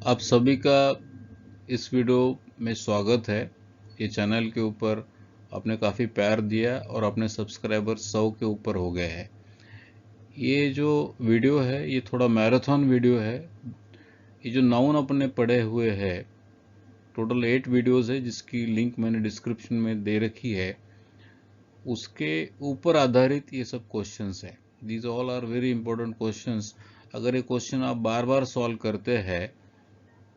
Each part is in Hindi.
आप सभी का इस वीडियो में स्वागत है। ये चैनल के ऊपर आपने काफ़ी प्यार दिया और अपने सब्सक्राइबर 100 के ऊपर हो गए हैं। ये जो वीडियो है ये थोड़ा मैराथन वीडियो है। ये जो नाउन अपने पढ़े हुए हैं, टोटल 8 वीडियोस है जिसकी लिंक मैंने डिस्क्रिप्शन में दे रखी है। उसके ऊपर आधारित ये सब क्वेश्चंस है। These all are very important questions. अगर ये क्वेश्चन आप बार बार सॉल्व करते हैं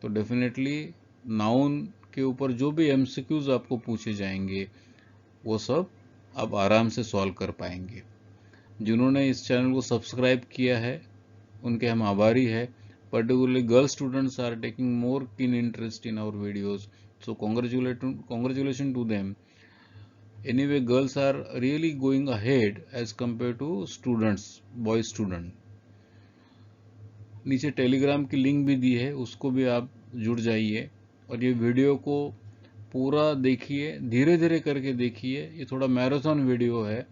तो डेफिनेटली नाउन के ऊपर जो भी एमसीक्यूज आपको पूछे जाएंगे वो सब आप आराम से सॉल्व कर पाएंगे। जिन्होंने इस चैनल को सब्सक्राइब किया है उनके हम आभारी है। Particularly girl students are taking more keen interest in our videos, so congratulations to them. Anyway, girls are really going ahead as compared to students, boy student. नीचे टेलीग्राम की लिंक भी दी है, उसको भी आप जुड़ जाइए और ये वीडियो को पूरा देखिए, धीरे धीरे करके देखिए। ये थोड़ा मैराथन वीडियो है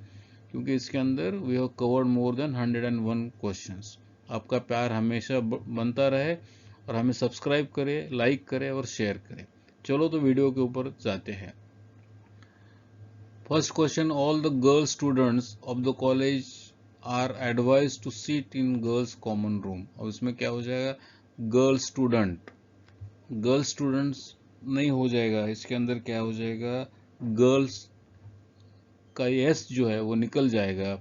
क्योंकि इसके अंदर we have covered more than 101 questions. आपका प्यार हमेशा बनता रहे और हमें सब्सक्राइब करें, लाइक करें और शेयर करें। चलो तो वीडियो के ऊपर जाते हैं। First question, all the girl students of the college are advise to sit in girls common room. और इसमें क्या हो जाएगा, गर्ल स्टूडेंट। गर्ल स्टूडेंट्स नहीं हो जाएगा, इसके अंदर क्या हो जाएगा, गर्ल्स का एस जो है वो निकल जाएगा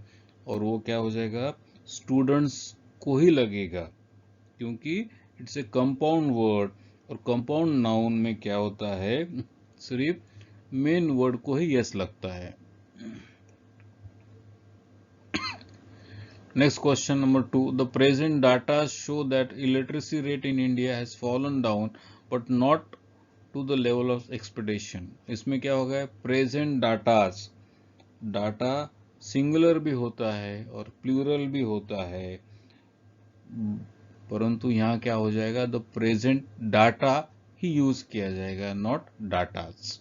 और वो क्या हो जाएगा, स्टूडेंट्स को ही लगेगा क्योंकि इट्स ए कंपाउंड वर्ड और कंपाउंड नाउन में क्या होता है, सिर्फ मेन वर्ड को ही यस लगता है। Next question number 2. The present data show that illiteracy rate in India has fallen down but not to the level of expectation. इसमें क्या होगा, प्रेजेंट डाटास। डाटा सिंगुलर भी होता है और प्लूरल भी होता है, परंतु यहाँ क्या हो जाएगा, the present data he use किया जाएगा, not datas.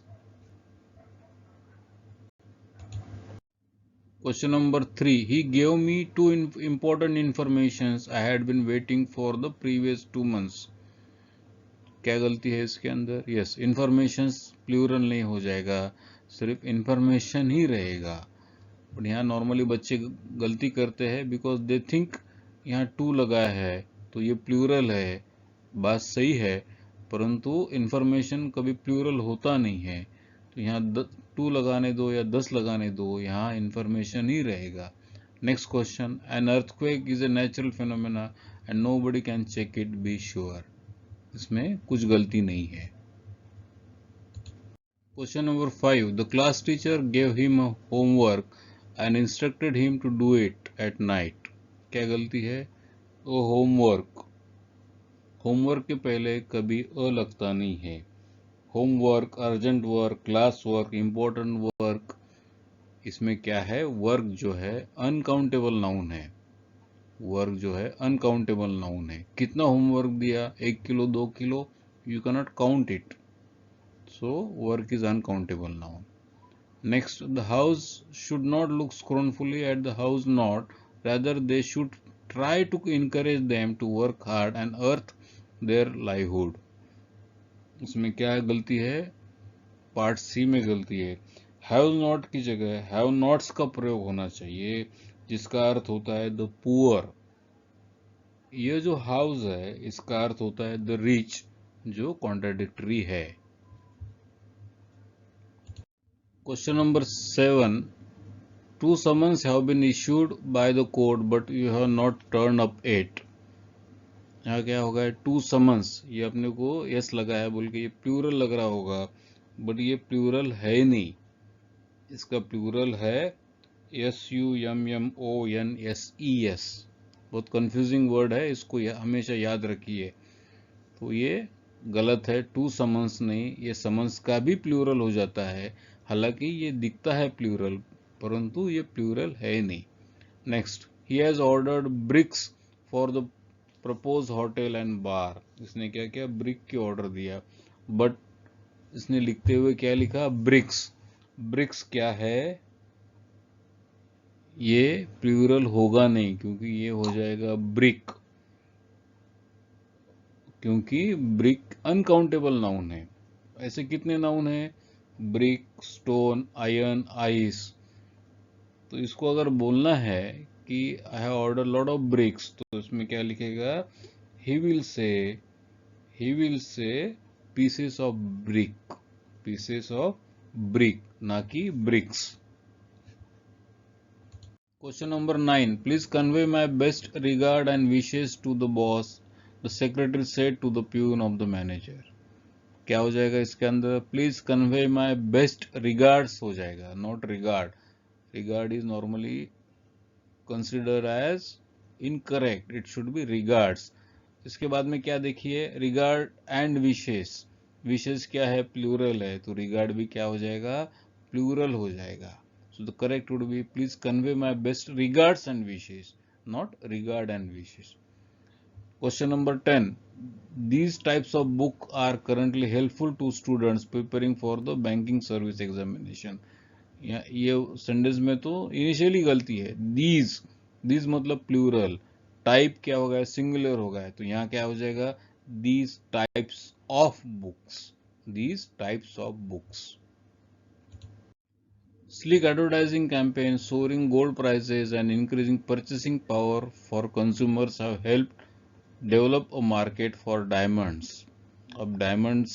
Question number 3. He gave me two important informations I had been waiting for the previous 2 months. क्या गलती है इसके अंदर, यस, इंफॉर्मेशंस प्लूरल नहीं हो जाएगा, सिर्फ इंफॉर्मेशन ही रहेगा। बट यहाँ नॉर्मली बच्चे गलती करते हैं बिकॉज दे थिंक यहाँ टू लगा है तो ये प्लूरल है। बात सही है, परंतु इंफॉर्मेशन कभी प्लूरल होता नहीं है, तो यहाँ टू लगाने दो या 10 लगाने दो, यहाँ इंफॉर्मेशन ही रहेगा। Next question, an earthquake is a natural phenomena and nobody can check it, be sure. इसमें कुछ गलती नहीं है। Question number 5. The class teacher gave him homework and instructed him to do it at night. क्या गलती है, वो होमवर्क। होमवर्क के पहले कभी अ लगता नहीं है। Homework, urgent work, class work, important work, इसमें क्या है, वर्क जो है अनकाउंटेबल नाउन है। वर्क जो है अनकाउंटेबल नाउन है। कितना होमवर्क दिया, 1 kilo 2 kilo, you can not count it, so work is uncountable noun. Next, the house should not look scornfully at the house not, rather they should try to encourage them to work hard and earn their livelihood. इसमें क्या गलती है, पार्ट सी में गलती है। हैव नॉट की जगह हैव नॉट्स का प्रयोग होना चाहिए जिसका अर्थ होता है द पुअर। ये जो हाउस है इसका अर्थ होता है द रिच, जो कॉन्ट्राडिक्टरी है। Question number 7. Two summons have been issued by the court but you have not turned up yet. यहाँ क्या होगा, टू समन्स, ये अपने को यस लगा है बोल के ये प्लूरल लग रहा होगा, बट ये प्लूरल है नहीं। इसका प्लूरल है SUMMONSES। बहुत कंफ्यूजिंग वर्ड है, इसको हमेशा याद रखिए। तो ये गलत है, टू समन्स नहीं, ये समन्स का भी प्लूरल हो जाता है। हालांकि ये दिखता है प्लूरल परंतु ये प्लूरल है नहीं। Next, he has ordered bricks for the propose hotel and bar. इसने क्या किया, ब्रिक की ऑर्डर दिया, बट इसने लिखते हुए क्या लिखा, ब्रिक्स। ब्रिक्स क्या है, ये प्लूरल होगा नहीं क्योंकि ये हो जाएगा ब्रिक। क्योंकि ब्रिक अनकाउंटेबल नाउन है। ऐसे कितने नाउन है? Brick, stone, iron, ice. तो इसको अगर बोलना है कि I have order lot of BRICS, तो इसमें क्या लिखेगा? He will say he will say pieces of brick, pieces of brick, ना कि bricks. Question number 9. Please convey my best regard and wishes to the boss, the secretary said to the peon of the manager. क्या हो जाएगा इसके अंदर? Please convey my best regards हो जाएगा, not regard. Regard is normally consider as incorrect, it should be regards. इसके बाद में क्या देखिए? रिगार्ड एंड विशेष। विशेष क्या है? प्लूरल है, तो रिगार्ड भी क्या हो जाएगा? प्लूरल हो जाएगा। So the correct would be please convey my best regards and wishes, not regard and wishes. Question number 10. These types of book are currently helpful to students preparing for the banking service examination. ये सेंटेंस में तो इनिशियली गलती है। दीज मतलब प्लूरल, टाइप क्या होगा? सिंगुलर होगा, तो यहाँ क्या हो जाएगा? These types of books, these types of books. Sleek advertising campaigns, soaring gold prices and increasing purchasing power for consumers have helped develop a market for diamonds. अब डायमंड्स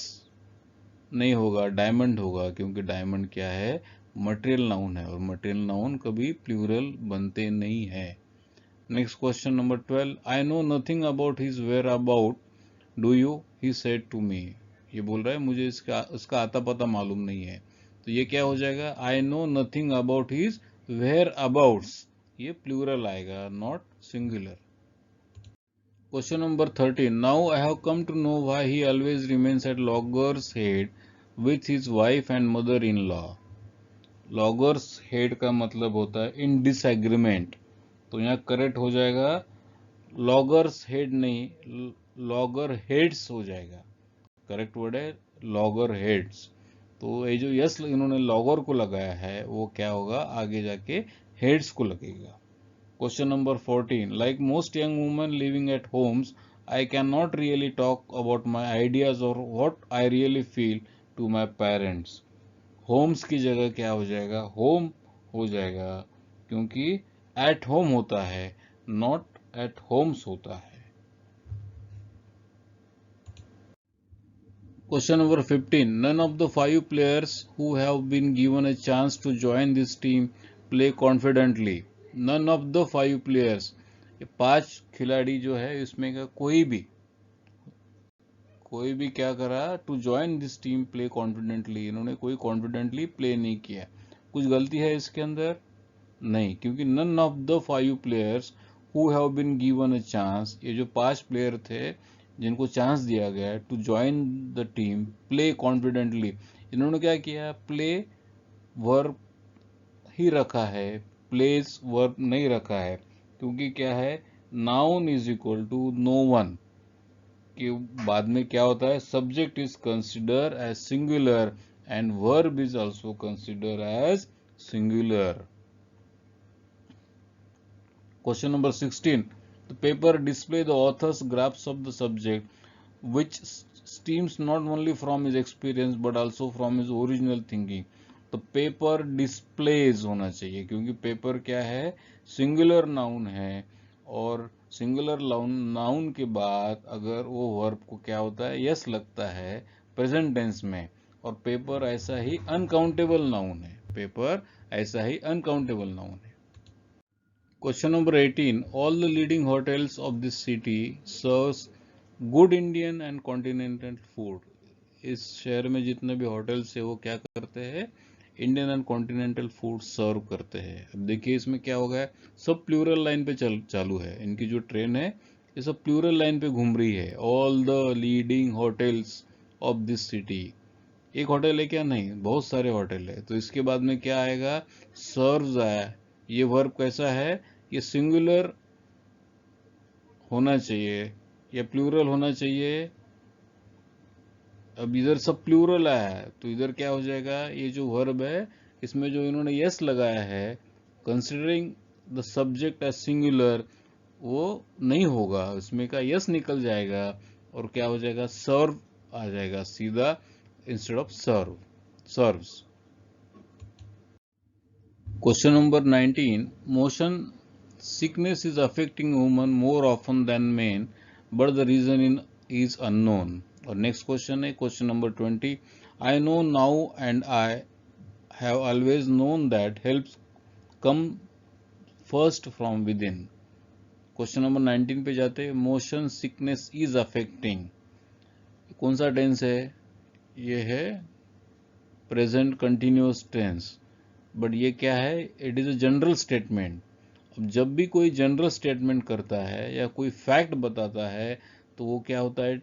नहीं होगा, डायमंड होगा, क्योंकि डायमंड क्या है? मटेरियल नाउन है, और मटेरियल नाउन कभी प्लूरल बनते नहीं है। Next question number 12. I know nothing about his whereabout, do you, he said to me. ये बोल रहा है मुझे इसका आता पता मालूम नहीं है, तो ये क्या हो जाएगा? I know nothing about his whereabouts, ये प्लूरल आएगा, not singular. Question number 13. Now I have come to know why he always remains at loggerhead with his wife and mother-in-law. loggerhead का मतलब होता है इन डिसएग्रीमेंट, तो यहाँ करेक्ट हो जाएगा loggerhead नहीं, loggerheads हो जाएगा। करेक्ट वर्ड है loggerheads। तो ये जो यस इन्होंने लॉगर को लगाया है वो क्या होगा? आगे जाके हेड्स को लगेगा। Question number 14. Like most young women living at homes, I cannot really talk about my ideas or what I really feel to my parents. Homes की जगह क्या हो जाएगा? Home हो जाएगा, क्योंकि at home होता है, not at homes होता है। Question number 15. None of the 5 players who have been given a chance to join this team play confidently. None of the 5 players, ये 5 खिलाड़ी जो है इसमें का कोई भी क्या करा? To join this team play confidently, इन्होंने कोई कॉन्फिडेंटली प्ले नहीं किया। कुछ गलती है इसके अंदर? नहीं, क्योंकि none of the 5 players who have been given a chance, ये जो 5 प्लेयर थे जिनको चांस दिया गया to join the team play confidently, इन्होंने क्या किया? प्ले वर्ब ही रखा है, प्लेस वर्ब नहीं रखा है, क्योंकि क्या है? Noun is equal to no one के बाद में क्या होता है? Subject is consider as singular and verb is also consider as singular. Question number 16. The paper display the author's graphs of the subject, which stems not only from his experience but also from his original thinking. तो पेपर डिस्प्लेज होना चाहिए, क्योंकि पेपर क्या है? सिंगुलर नाउन है, और सिंगुलर नाउन के बाद अगर वो वर्ब को क्या होता है? यस लगता है प्रेजेंट टेंस में, और पेपर ऐसा ही अनकाउंटेबल नाउन है, पेपर ऐसा ही अनकाउंटेबल नाउन है। Question number 18. All the leading hotels of this city serves good Indian and continental food. इस शहर में जितने भी होटल्स है वो क्या करते हैं? इंडियन एंड कॉन्टिनेंटल फूड सर्व करते हैं। अब देखिए इसमें क्या हो गया? सब प्लूरल लाइन पे चालू है, इनकी जो ट्रेन है ये सब प्लूरल लाइन पे घूम रही है। All the leading hotels of this city, एक होटल है क्या? नहीं, बहुत सारे होटल है। तो इसके बाद में क्या आएगा? सर्व्स आया। ये वर्ब कैसा है? ये सिंगुलर होना चाहिए या प्लूरल होना चाहिए? अब इधर सब प्लूरल आया है, तो इधर क्या हो जाएगा? ये जो वर्ब है इसमें जो इन्होंने यस लगाया है, considering the subject as singular, वो नहीं होगा, इसमें का यस निकल जाएगा, और क्या हो जाएगा, सर्व आ जाएगा सीधा instead of serves. Question number 19. Motion sickness is affecting women more often than men, but the reason is unknown. और next question है question number 20. I know now and I have always known that helps come first from within. Question number 19 पे जाते हैं. Motion sickness is affecting. कौन सा टेंस है? ये है प्रेजेंट कंटिन्यूअस टेंस, बट ये क्या है, it is a general statement. अब जब भी कोई जनरल स्टेटमेंट करता है या कोई फैक्ट बताता है तो वो क्या होता है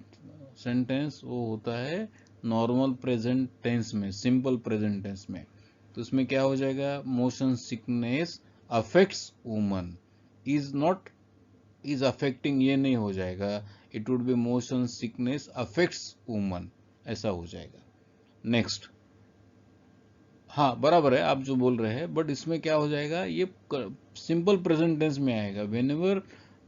सेंटेंस, वो होता है नॉर्मल प्रेजेंट टेंस में, सिंपल प्रेजेंट टेंस में। तो इसमें क्या हो जाएगा, motion sickness affects woman, is not is affecting, ये नहीं हो जाएगा, it would B motion sickness affects woman, ऐसा हो जाएगा। नेक्स्ट, हाँ बराबर है आप जो बोल रहे हैं, बट इसमें क्या हो जाएगा, ये सिंपल प्रेजेंट टेंस में आएगा। Whenever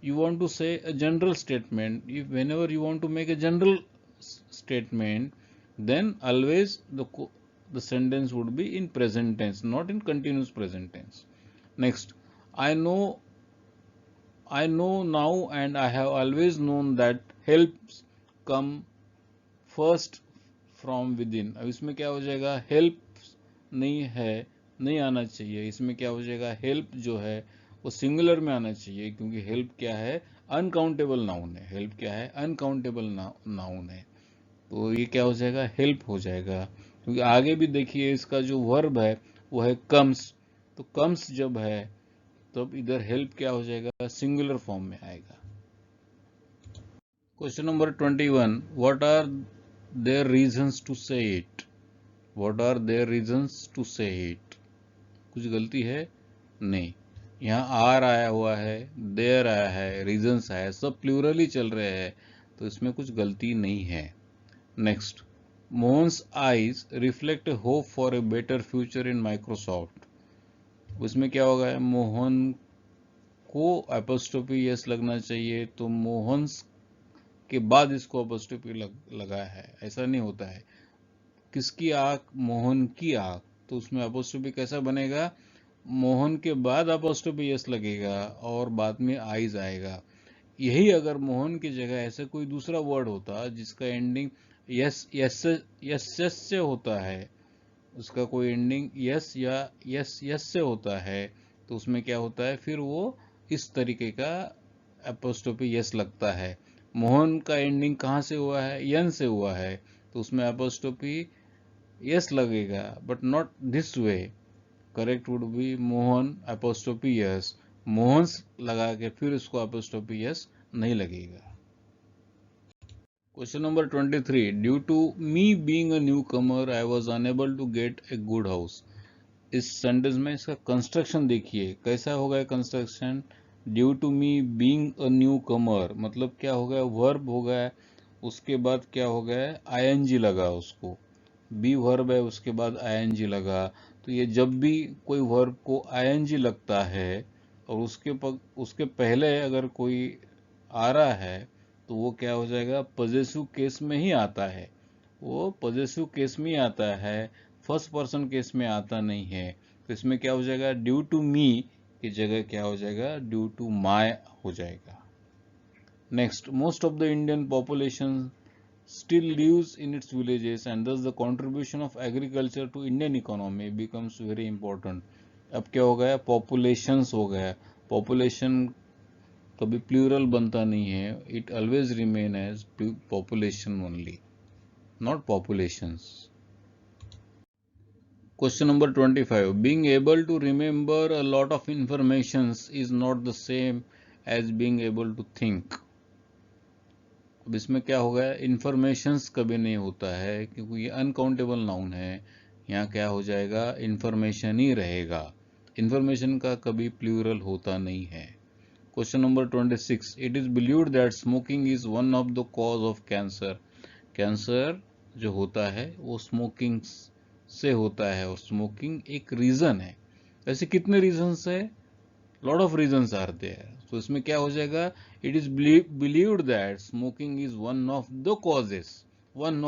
you want to say a general statement, whenever you want to make a general statement, then always the sentence would be in present tense, not in continuous present tense. Next, I know now and I have always known that helps come first from within. अब इसमें क्या हो जाएगा, help नहीं है, नहीं आना चाहिए, इसमें क्या हो जाएगा, हेल्प जो है वो सिंगुलर में आना चाहिए, क्योंकि हेल्प क्या है, अनकाउंटेबल नाउन है। हेल्प क्या है, अनकाउंटेबल नाउन है, तो ये क्या हो जाएगा, हेल्प हो जाएगा। क्योंकि आगे भी देखिए इसका जो वर्ब है वो है कम्स, तो कम्स जब है तब इधर हेल्प क्या हो जाएगा, सिंगुलर फॉर्म में आएगा। Question number 21, what are their reasons to say it? What are their reasons to say it? कुछ गलती है? नहीं, यहाँ आर आया हुआ है, देयर आया है, रीजंस आया, सब प्लूरल ही चल रहे हैं, तो इसमें कुछ गलती नहीं है। Next, Mohan's eyes reflect hope for a better future in Microsoft. उसमें क्या होगा, मोहन को एपोस्ट्रोफी यस लगना चाहिए, तो मोहन्स के बाद इसको एपोस्ट्रोफी लगाया है, ऐसा नहीं होता है। किसकी आंख, मोहन की आंख, तो उसमें अपोस्ट्रोफी कैसा बनेगा, मोहन के बाद अपोस्ट्रोफी यस लगेगा और बाद में आइज आएगा। यही अगर मोहन की जगह ऐसे कोई दूसरा वर्ड होता जिसका एंडिंग यस यस यस से होता है, उसका कोई एंडिंग यस या यस से होता है, तो उसमें क्या होता है, फिर वो इस तरीके का अपोस्ट्रोफी यस लगता है। मोहन का एंडिंग कहाँ से हुआ है, यन से हुआ है, तो उसमें अपोस्ट्रोफी यस लगेगा, but not this way. Correct would be Mohan apostrophe s, Mohan's लगा के फिर उसको एपोस्ट्रोफी यस नहीं लगेगा। Question number 23, due to me being a newcomer I was unable to get a good house. इस सेंटेंस में इसका कंस्ट्रक्शन देखिए कैसा होगा construction, due to me being a newcomer, मतलब क्या हो गया, वर्ब हो गया, उसके बाद क्या हो गया, आईएनजी लगा, उसको बी वर्ब है, उसके बाद आईएनजी लगा। तो ये जब भी कोई वर्ब को आईएनजी लगता है और उसके पहले अगर कोई आ रहा है तो वो क्या हो जाएगा, पॉजेसिव केस में ही आता है, वो पॉजेसिव केस में ही आता है, फर्स्ट पर्सन केस में आता नहीं है। तो इसमें क्या हो जाएगा, ड्यू टू मी की जगह क्या हो जाएगा, ड्यू टू माय हो जाएगा। Next, most of the Indian population still lives in its villages and thus the contribution of agriculture to Indian economy becomes very important. अब क्या हो गया, populations हो गया, population कभी प्लूरल बनता नहीं है, it always remain as population only, not populations. Question number 25, being able to remember a lot of informations is not the same as being able to think. अब इसमें क्या होगा, इंफॉर्मेशंस कभी नहीं होता है क्योंकि ये अनकाउंटेबल नाउन है, यहाँ क्या हो जाएगा, इंफॉर्मेशन ही रहेगा, इंफॉर्मेशन का कभी प्लूरल होता नहीं है। Question number 26, it is believed that smoking is one of the cause of cancer. Cancer जो होता है वो स्मोकिंग से होता है और स्मोकिंग एक रीजन है। ऐसे कितने रीजन्स है, lot of reasons are there, तो इसमें क्या हो जाएगा, it is believed that smoking is one of the causes, one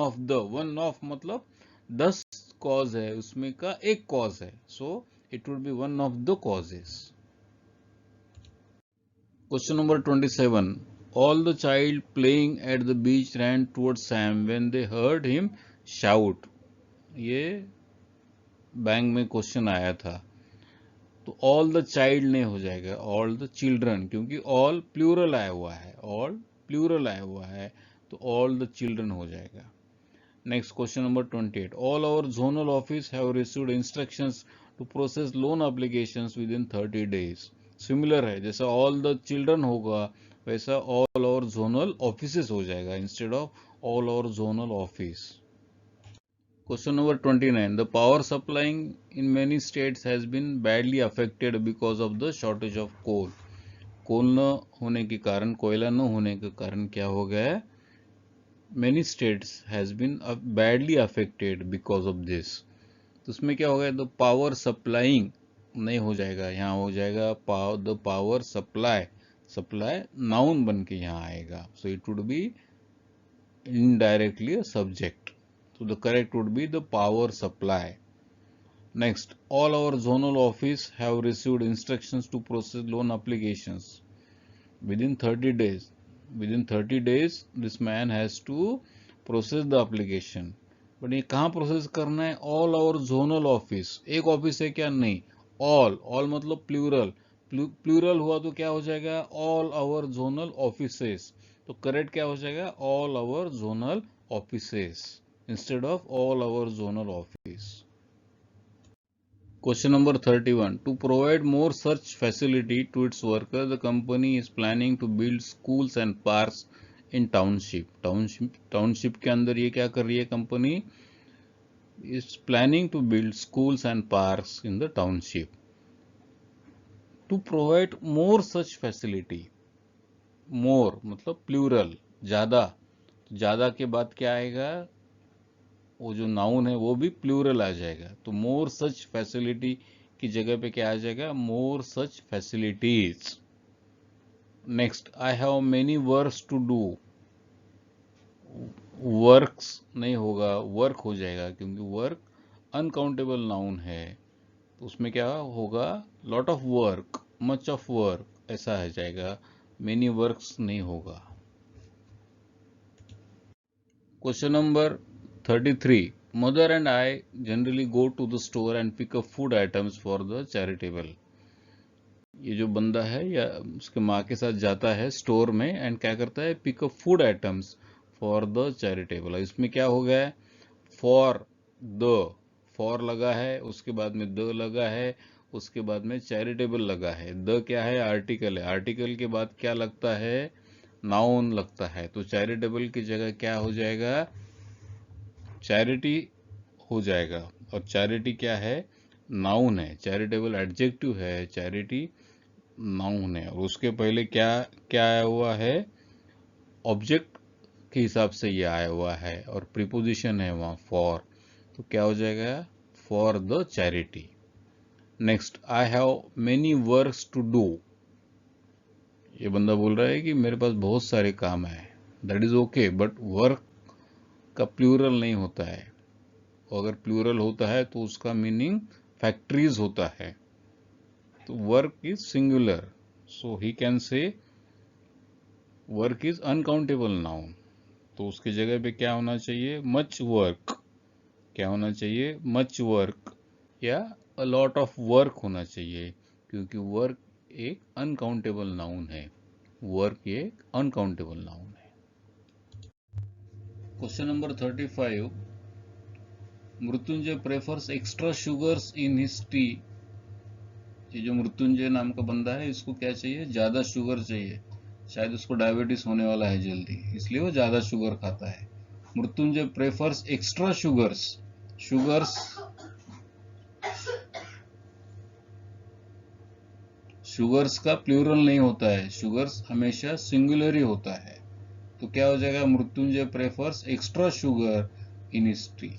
of मतलब 10 कॉज है, उसमें का एक कॉज है, so it would be one of the causes. Question number 27. All the child playing at the beach ran towards Sam when they heard him shout. ये बैंक में क्वेश्चन आया था, तो ऑल द चाइल्ड नहीं हो जाएगा, ऑल द चिल्ड्रन, क्योंकि ऑल प्लूरल आया हुआ है, ऑल प्लूरल आया हुआ है, तो ऑल द चिल्ड्रन हो जाएगा। Next question number 28. All our zonal office have received instructions to process loan applications within 30 days. Similar है, जैसा ऑल द चिल्ड्रन होगा वैसा ऑल आवर जोनल ऑफिसेस हो जाएगा instead of all our zonal office. Question number 29. The power supplying in many states has been badly affected because of the shortage of coal. कोल न होने के कारण, कोयला न होने के कारण क्या हो गया है, many states has been badly affected because of this. तो उसमें क्या होगा, द पावर सप्लाइंग नहीं हो जाएगा, यहाँ हो जाएगा the power supply, supply noun बन के यहाँ आएगा, सो it would B indirectly a subject, so the correct would be the power supply. Next, all our zonal office have received instructions to process loan applications within 30 days. Within 30 days this man has to process the application. But ये कहाँ प्रोसेस करना है, all our zonal office, एक ऑफिस है क्या, नहीं, all मतलब प्लूरल, प्लूरल हुआ तो क्या हो जाएगा, all our zonal offices, तो करेक्ट क्या हो जाएगा, all our zonal offices instead of all our zonal office. Question number 31. To provide more such facility to its workers, the company is planning to build schools and parks in township. Township के अंदर ये क्या कर रही है, company is planning to build schools and parks in the township. To provide more such facility. More मतलब प्लूरल, ज्यादा, ज्यादा के बाद क्या आएगा, वो जो नाउन है वो भी प्लूरल आ जाएगा, तो मोर सच फैसिलिटी की जगह पे क्या आ जाएगा, more such facilities. Next, I have many works to do, works नहीं होगा, वर्क हो जाएगा, क्योंकि वर्क अनकाउंटेबल नाउन है, तो उसमें क्या होगा, lot of work, much of work, ऐसा आ जाएगा, मेनी वर्क्स नहीं होगा। Question number 33. Mother and I generally go to the store and pick up food items for the charitable. ये जो बंदा है या उसके माँ के साथ जाता है स्टोर में एंड क्या करता है, pick up food items for the charitable. इसमें क्या हो गया है, फॉर द, फॉर लगा है, उसके बाद में द लगा है, उसके बाद में चैरिटेबल लगा है, द क्या है, आर्टिकल है, आर्टिकल के बाद क्या लगता है, नाउन लगता है, तो चैरिटेबल की जगह क्या हो जाएगा, चैरिटी हो जाएगा, और चैरिटी क्या है, नाउन है, चैरिटेबल एडजेक्टिव है, चैरिटी नाउन है, और उसके पहले क्या क्या आया हुआ है, ऑब्जेक्ट के हिसाब से ये आया हुआ है, और प्रीपोजिशन है वहां फॉर, तो क्या हो जाएगा, for the charity. Next, I have many works to do, ये बंदा बोल रहा है कि मेरे पास बहुत सारे काम है, that is okay, but work का प्लूरल नहीं होता है, अगर प्लूरल होता है तो उसका मीनिंग फैक्ट्रीज होता है, तो work is singular, so he can say work is uncountable noun, तो उसकी जगह पे क्या होना चाहिए, मच वर्क, क्या होना चाहिए, मच वर्क या अ लॉट ऑफ वर्क होना चाहिए, क्योंकि वर्क एक अनकाउंटेबल नाउन है, वर्क एक अनकाउंटेबल नाउन है। Question number 35. Mrityunjay prefers extra sugars in his T, ये जो मृत्युंजय नाम का बंदा है इसको क्या चाहिए, ज्यादा शुगर चाहिए, शायद उसको डायबिटीज होने वाला है जल्दी, इसलिए वो ज्यादा शुगर खाता है। Mrityunjay prefers extra sugars, sugars, sugars का प्लूरल नहीं होता है, शुगर्स हमेशा सिंगुलर ही होता है, तो क्या हो जाएगा, Mrityunjay prefers extra sugar in his T.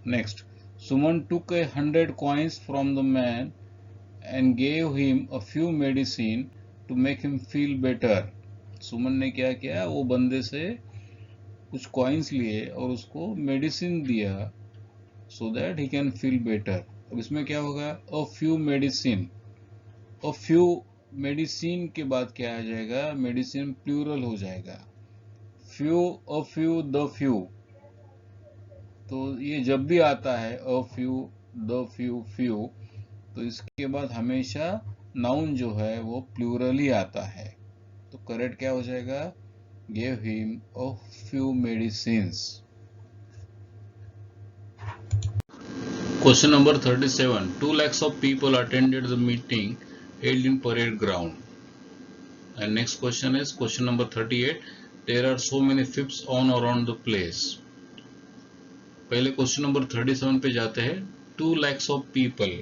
Next, Suman took 100 coins from the man and gave him a few medicine to make him feel better. Suman ने क्या किया, वो बंदे से कुछ कॉइन्स लिए और उसको मेडिसिन दिया so that he can feel better. अब इसमें क्या होगा, a few medicine. A few medicine के बाद क्या आ जाएगा, मेडिसिन प्लूरल हो जाएगा। Few, a few, the few. तो ये जब भी आता है a few, the few, few, तो इसके बाद हमेशा नाउन जो है वो प्लूरल ही आता है। तो करेक्ट क्या हो जाएगा, give him a few medicines. Question number 37. 2 lakhs of people attended the meeting held in parade ground. And next question is question number 38. There are so many fips on around the place. पहले क्वेश्चन नंबर 37 पे जाते हैं। 2 lakhs of people,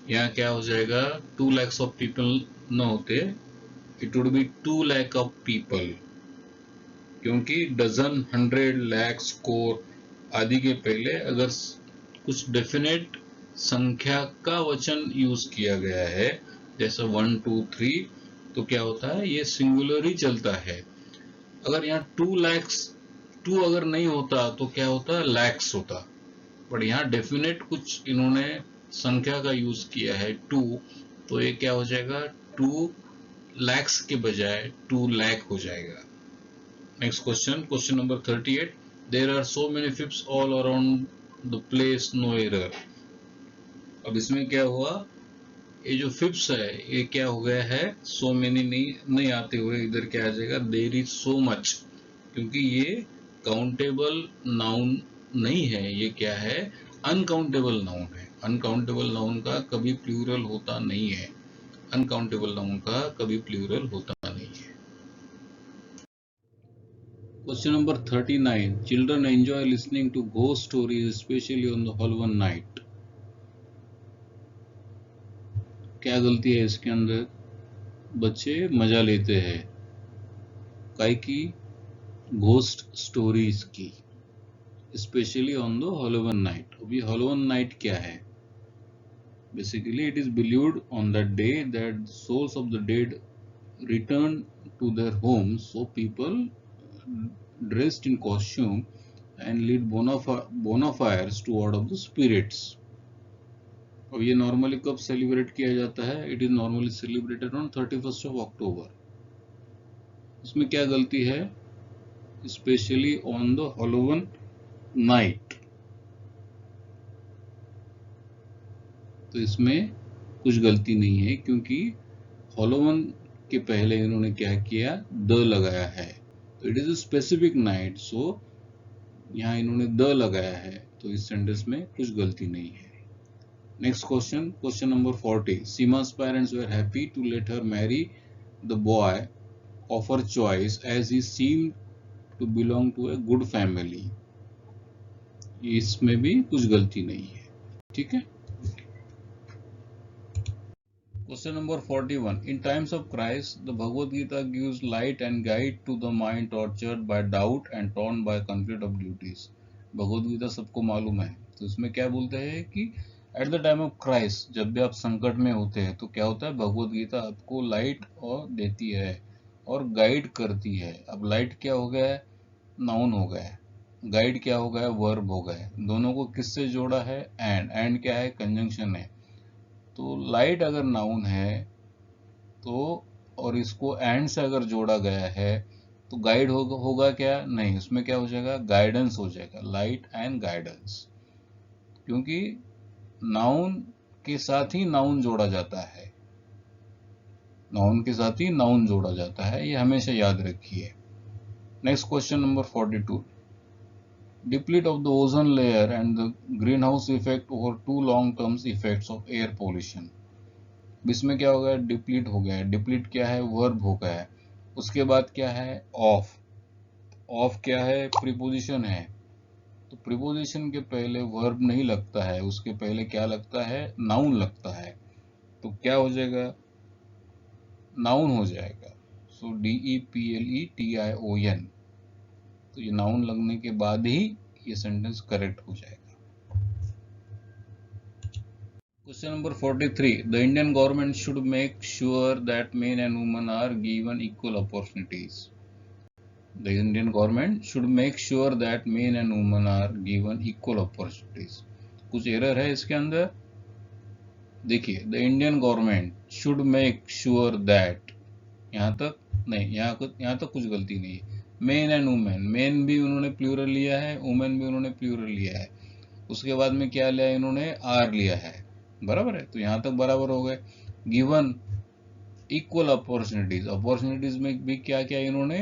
यहाँ क्या हो जाएगा, 2 lakhs of people न होते, it would be 2 lakh of people, क्योंकि डजन, 100, लाख, स्कोर आदि के पहले अगर कुछ डेफिनेट संख्या का वचन यूज किया गया है, जैसे 1, 2, 3, तो क्या होता है, ये सिंगुलर ही चलता है। अगर यहाँ 2 लैक्स, 2 अगर नहीं होता तो क्या होता, लैक्स होता। बट यहाँ डेफिनेट कुछ इन्होंने संख्या का यूज किया है 2, तो ये क्या हो जाएगा, 2 लैक्स के बजाय 2 लाख हो जाएगा। Next question, question number 38. There are so many fibs all around the place, no error. अब इसमें क्या हुआ, ये जो फिप्स है ये क्या हो गया है, सो मेनी नहीं आते हुए इधर क्या आ जाएगा, देयर इज सो मच, क्योंकि ये काउंटेबल नाउन नहीं है, ये क्या है, अनकाउंटेबल नाउन है। अनकाउंटेबल नाउन का कभी प्लूरल होता नहीं है, अनकाउंटेबल नाउन का कभी प्लूरल होता नहीं है। Question number 39. Children enjoy listening to ghost stories, especially on the Halloween night. क्या गलती है इसके अंदर, बच्चे मजा लेते हैं काय की, घोस्ट स्टोरीज की, specially on the Halloween night. अभी हॉलोवन नाइट क्या है, basically it is believed on that day that souls of the dead return to their homes, so people dressed in costume and lead bonfires to ward off the spirits. अब ये नॉर्मली कब सेलिब्रेट किया जाता है, it is normally celebrated on 31st of October। इसमें क्या गलती है, specially on the Halloween night, तो इसमें कुछ गलती नहीं है, क्योंकि हॉलोवन के पहले इन्होंने क्या किया, द लगाया है, तो it is a specific night, so यहाँ इन्होंने द लगाया है, तो इस सेंटेंस में कुछ गलती नहीं है। Next question, question number 40. Seema's parents were happy to let her marry the boy of her choice as he seemed to belong to a good family. इसमें भी कुछ गलती नहीं है, ठीक है। Question number 41. In times of crisis, the Bhagavad Gita gives light and guide to the mind tortured by doubt and torn by conflict of duties. Bhagavad Gita सबको मालूम है, तो इसमें क्या बोलते हैं कि at the time of Christ, जब भी आप संकट में होते हैं तो क्या होता है, भगवद गीता आपको लाइट और देती है और गाइड करती है। अब लाइट क्या हो गया है, नाउन हो गया है, गाइड क्या हो गया, वर्ब हो गया है। दोनों को किससे जोड़ा है, एंड क्या है, कंजंक्शन है। तो लाइट अगर नाउन है तो, और इसको एंड से अगर जोड़ा गया है तो गाइड होगा क्या, नहीं, उसमें क्या हो जाएगा, गाइडेंस हो जाएगा, लाइट एंड गाइडेंस, क्योंकि नाउन के साथ ही नाउन जोड़ा जाता है, नाउन के साथ ही नाउन जोड़ा जाता है, ये हमेशा याद रखिए। Next question number 42. Deplete of the ozone layer and the greenhouse effect over 2 long term effects of air pollution. इसमें क्या हो गया, डिप्लीट हो गया है, डिप्लीट क्या है, वर्ब हो गया है। उसके बाद क्या है, ऑफ, ऑफ क्या है, प्रीपोजिशन है, तो प्रीपोजिशन के पहले वर्ब नहीं लगता है, उसके पहले क्या लगता है, नाउन लगता है, तो क्या हो जाएगा, नाउन हो जाएगा। सो DEPLETION, तो ये नाउन लगने के बाद ही ये सेंटेंस करेक्ट हो जाएगा। Question number 43. The Indian government should make sure that men and women are given equal opportunities. The Indian government should make sure that men and women are given equal opportunities. कुछ एरर है इसके अंदर? देखिए, the Indian government should make sure that, यहाँ तक नहीं, यहाँ तक कुछ गलती नहीं है. मेन एंड वुमेन, मेन भी उन्होंने प्लूरल लिया है, वुमेन भी उन्होंने प्लूरल लिया है. उसके बाद में क्या लिया इन्होंने? आर लिया है. बराबर है, तो यहाँ तक बराबर हो गए. गिवन इक्वल अपॉर्चुनिटीज, अपॉर्चुनिटीज में भी क्या क्या इन्होंने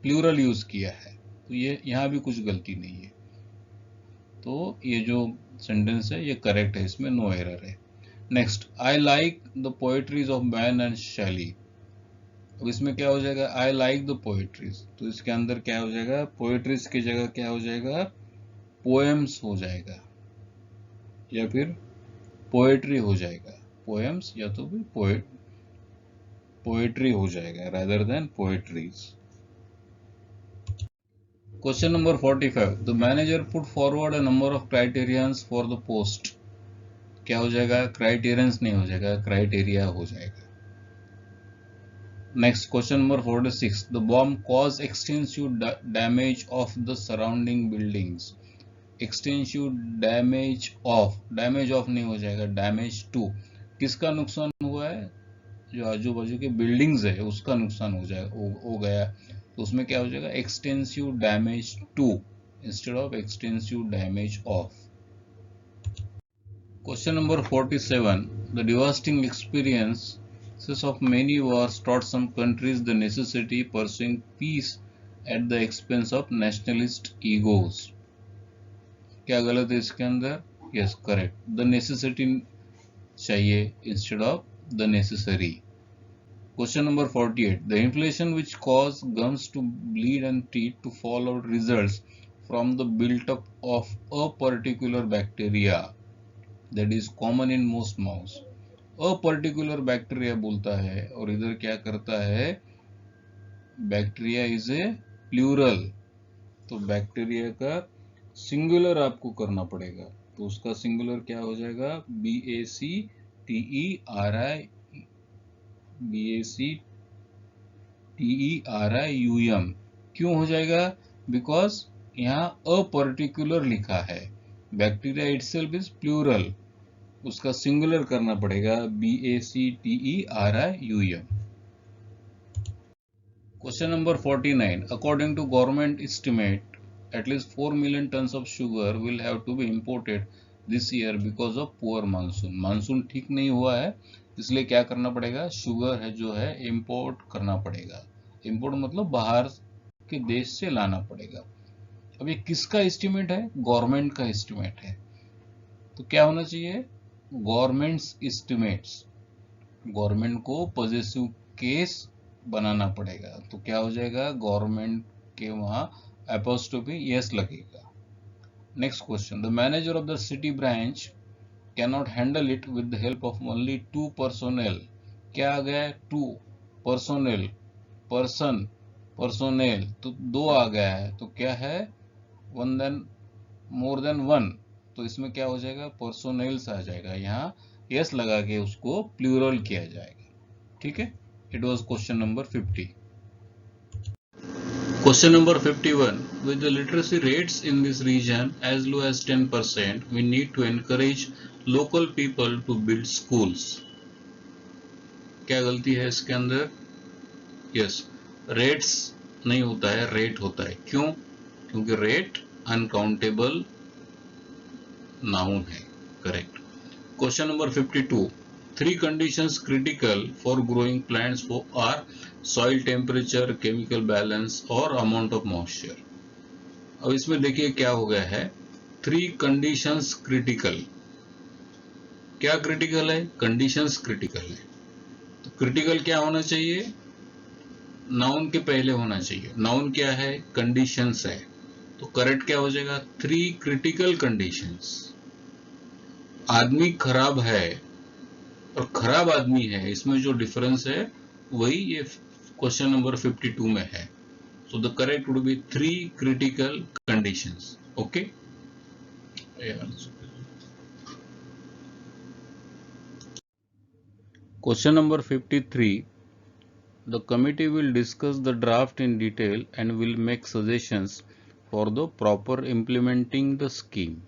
प्लूरल यूज किया है, तो ये यहाँ भी कुछ गलती नहीं है. तो ये जो सेंटेंस है ये करेक्ट है, इसमें नो एरर है. Next, I like the poetries of ban and शैली. अब इसमें क्या हो जाएगा? आई लाइक द पोएट्रीज, तो इसके अंदर क्या हो जाएगा? पोएट्रीज की जगह क्या हो जाएगा? पोएम्स हो जाएगा, या फिर पोएट्री हो जाएगा. पोएम्स या तो भी पोएट्री हो जाएगा rather than poetries. Question number 45. The manager put forward a number of criterions for the post. क्या हो जाएगा? Criterions नहीं हो जाएगा, criteria हो जाएगा. Next, question number 46. The bomb caused extensive damage of the surrounding buildings. Extensive damage of नहीं हो जाएगा, damage to. किसका नुकसान हुआ है? जो आजू बाजू के बिल्डिंग्स है उसका नुकसान हो गया. तो उसमें क्या हो जाएगा? Extensive damage to instead of extensive damage of. Question number 47. The devastating experiences of many wars taught some countries the necessity pursuing peace at the expense of nationalist egos. क्या गलत है इसके अंदर? Yes, correct. द नेसेसिटी चाहिए instead of the necessary. Question number 48. The inflation which caused gums to bleed and teeth to fall out results from the build-up of a particular bacteria that is common in most mouths. A particular bacteria बोलता है और इधर क्या करता है? Bacteria is a plural, तो बैक्टीरिया का सिंगुलर आपको करना पड़ेगा. तो उसका सिंगुलर क्या हो जाएगा? BACTERIUM. क्यों हो जाएगा? बिकॉज यहाँ अ पर्टिकुलर लिखा है, बैक्टीरिया इटसेल्फ इज प्लूरल, उसका सिंगुलर करना पड़ेगा BACTERIUM. Question number 49. According to government estimate, at least 4 million tons of sugar will have to be imported this year because of poor monsoon. Monsoon ठीक नहीं हुआ है, इसलिए क्या करना पड़ेगा? शुगर है जो है इंपोर्ट करना पड़ेगा. इंपोर्ट मतलब बाहर के देश से लाना पड़ेगा. अब ये किसका एस्टिमेट है? गवर्नमेंट का एस्टिमेट है. तो क्या होना चाहिए? Governments estimates. गवर्नमेंट को पॉजिटिव केस बनाना पड़ेगा. तो क्या हो जाएगा? गवर्नमेंट के वहां apostrophe yes लगेगा. Next question. The manager of the city branch cannot handle it with the help of only 2 personnel. क्या आ गया है? 2 personnel, personnel, तो 2 आ गया है. तो क्या है? more than 1. तो इसमें क्या हो जाएगा? personnels आ जाएगा. यहाँ yes लगा के उसको प्लूरल किया जाएगा. ठीक है? It was question number 50. Question number 51. With the literacy rates in this region as low as 10%, we need to encourage local people to build schools. क्या गलती है इसके अंदर? Yes, rates नहीं होता है, rate होता है. क्यों? क्योंकि rate uncountable noun है. Correct. Question number 52. 3 conditions critical for growing plants are soil temperature, chemical balance और amount of moisture. अब इसमें देखिए क्या हो गया है? 3 conditions critical. क्या critical है? conditions critical है. तो critical क्या होना चाहिए? noun के पहले होना चाहिए. noun क्या है? conditions है. तो correct क्या हो जाएगा? 3 critical conditions. आदमी खराब है और खराब आदमी है, इसमें जो डिफरेंस है वही ये क्वेश्चन नंबर 52 में है. So the correct would B 3 critical conditions. Okay, Question number 53. The committee will discuss the draft in detail and will make suggestions for the proper implementing the scheme.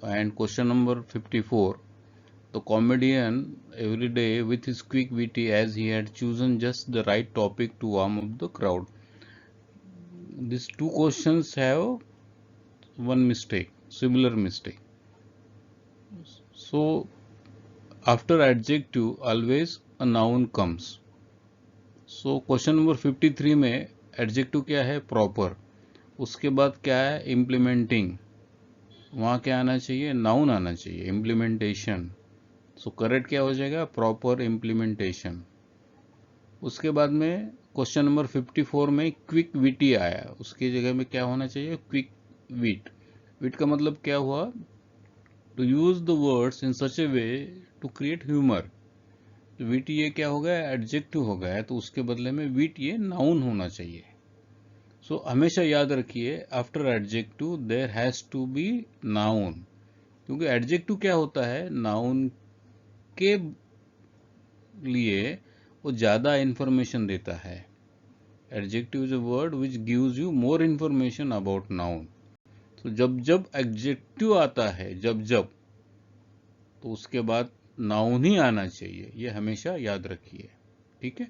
And question number 54. The comedian every day with his quick witty as he had chosen just the right topic to warm up the crowd. These two questions have one mistake, similar mistake. So after adjective always a noun comes. So question number 53 में एडजेक्टिव क्या है? प्रॉपर. उसके बाद क्या है? इम्प्लीमेंटिंग. वहाँ क्या आना चाहिए? नाउन आना चाहिए. इम्प्लीमेंटेशन. सो करेक्ट क्या हो जाएगा? Proper implementation. उसके बाद में क्वेश्चन नंबर 54 में क्विक विटी आया, उसकी जगह में क्या होना चाहिए? क्विक विट. विट का मतलब क्या हुआ? To use the words in such a way to create humour. Wit ये क्या हो गया? एडजेक्टिव हो गया है, तो उसके बदले में विट ये नाउन होना चाहिए. सो हमेशा याद रखिए, after adjective there has to be noun, क्योंकि एडजेक्टिव क्या होता है? नाउन के लिए वो ज्यादा इंफॉर्मेशन देता है. Adjective is a word which gives you more information about noun. तो जब जब एडजेक्टिव आता है, जब जब, तो उसके बाद नाउन ही आना चाहिए. ये हमेशा याद रखिए. ठीक है.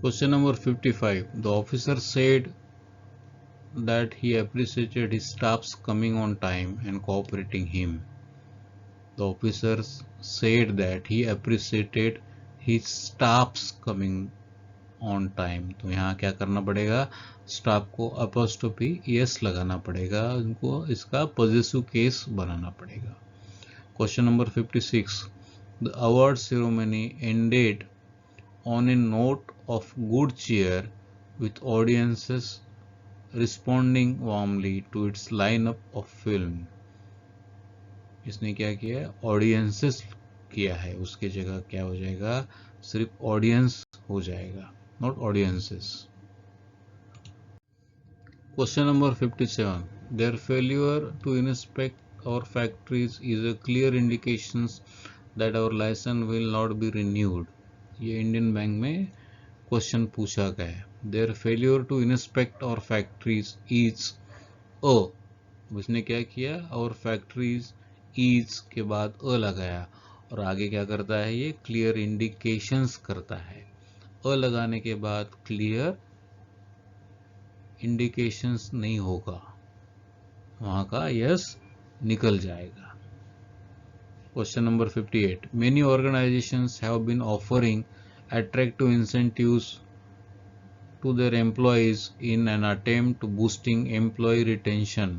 Question number 55. The officer said that he appreciated his staff's coming on time and cooperating him. The officers said that he appreciated his staff's coming on time. तो यहाँ क्या करना पड़ेगा? स्टाफ को अपॉस्ट्रोफी एस लगाना पड़ेगा, उनको इसका पॉजिटिव केस बनाना पड़ेगा. Question number 56. The award ceremony ended on a note of good cheer with audiences responding warmly to its lineup of film. इसने क्या किया है? ऑडियंसेस किया है, उसकी जगह क्या हो जाएगा? सिर्फ ऑडियंस हो जाएगा, not audiences. Question number 57. Their failure to inspect our factories is a clear indication that our licence will not be renewed. ये इंडियन बैंक में क्वेश्चन पूछा गया है. Their failure to inspect our factories is a, उसने क्या किया? और फैक्ट्रीज इज के बाद अ लगाया, और आगे क्या करता है? ये क्लियर इंडिकेशंस करता है. अ लगाने के बाद क्लियर इंडिकेशंस नहीं होगा, वहां का यस निकल जाएगा. Question number 58. Many organisations have been offering attractive incentives to their employees in an attempt to boosting employee retention.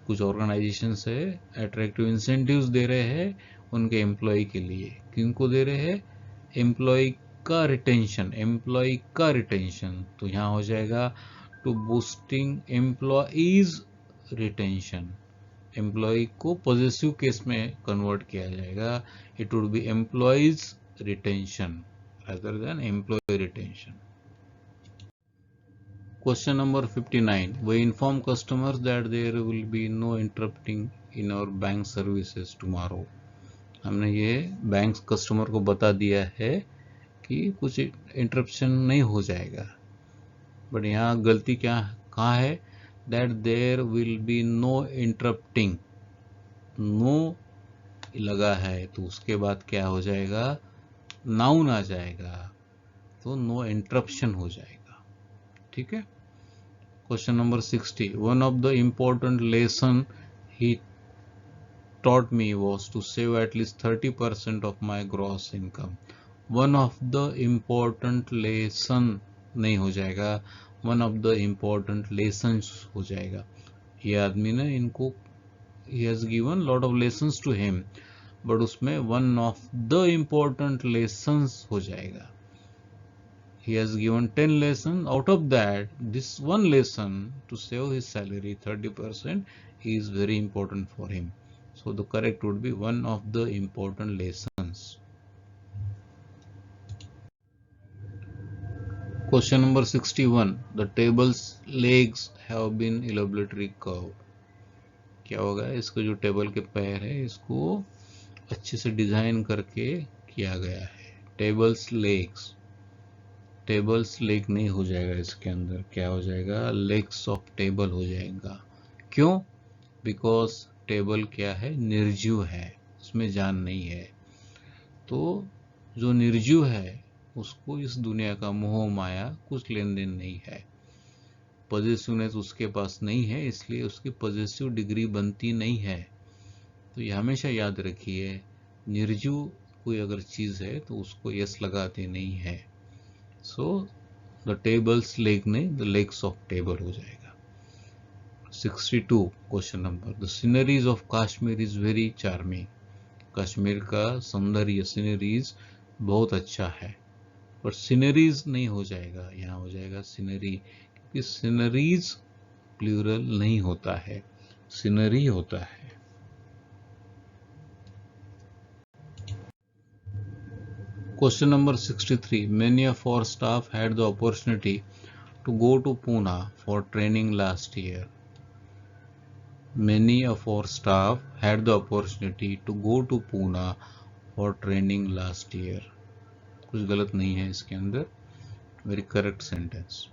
कुछ ऑर्गेनाइजेशन है अट्रैक्टिव इंसेंटिव्स दे रहे हैं उनके एम्प्लॉय के लिए. किनको दे रहे हैं? एम्प्लॉय का रिटेंशन. एम्प्लॉय का रिटेंशन, तो यहां हो जाएगा to boosting employees retention. Employee को पॉजिटिव केस में कन्वर्ट किया जाएगा. It would be employees retention rather than employee retention. Question number 59. We inform customers that there will be no interrupting in our bank services tomorrow. हमने ये बैंक कस्टमर को बता दिया है कि कुछ इंटरप्शन नहीं हो जाएगा, बट यहाँ गलती क्या कहाँ है? That there will be no interrupting. No लगा है तो उसके बाद क्या हो जाएगा? नाउन आ जाएगा, तो नो इंटरप्शन हो जाएगा. ठीक है. Question number 60. One of the important lesson he taught me was to save at least 30% of my gross income. One of the important lesson नहीं हो जाएगा, one of the important lessons हो जाएगा. ये आदमी ने इनको he has given lot of lessons to him, but उसमें one of the important lessons हो जाएगा. He has given 10 lessons. Out of that, this one lesson to save his salary 30% is very important for him. So the correct would be one of the important lessons. Question number 61. The table's legs have been elaborately curved. क्या होगा? इसको जो टेबल के पैर है इसको अच्छे से डिजाइन करके किया गया है। टेबल्स लेग्स, टेबल्स लेग नहीं हो जाएगा, इसके अंदर क्या हो जाएगा, लेग्स ऑफ टेबल हो जाएगा। क्यों? बिकॉज टेबल क्या है, निर्जीव है, उसमें जान नहीं है। तो जो निर्जीव है उसको इस दुनिया का मोह माया कुछ लेन देन नहीं है। पॉजिटिवनेस उसके पास नहीं है, इसलिए उसकी पॉजिटिव डिग्री बनती नहीं है। तो ये हमेशा याद रखिए, निर्जीव कोई अगर चीज है तो उसको यस लगाते नहीं है। सो द टेबल्स लेग ने द लेग्स ऑफ टेबल हो जाएगा। 62 question number, the sceneries of Kashmir is very charming. Kashmir का सौंदर्य, सीनरीज बहुत अच्छा है, पर सीनरीज नहीं हो जाएगा, यहाँ हो जाएगा सीनरी, क्योंकि सीनरीज प्लूरल नहीं होता है, सीनरी होता है। Question number 63, many of our staff had the opportunity to go to Pune for training last year. Many of our staff had the opportunity to go to Pune for training last year. कुछ गलत नहीं है इसके अंदर, वेरी करेक्ट सेंटेंस।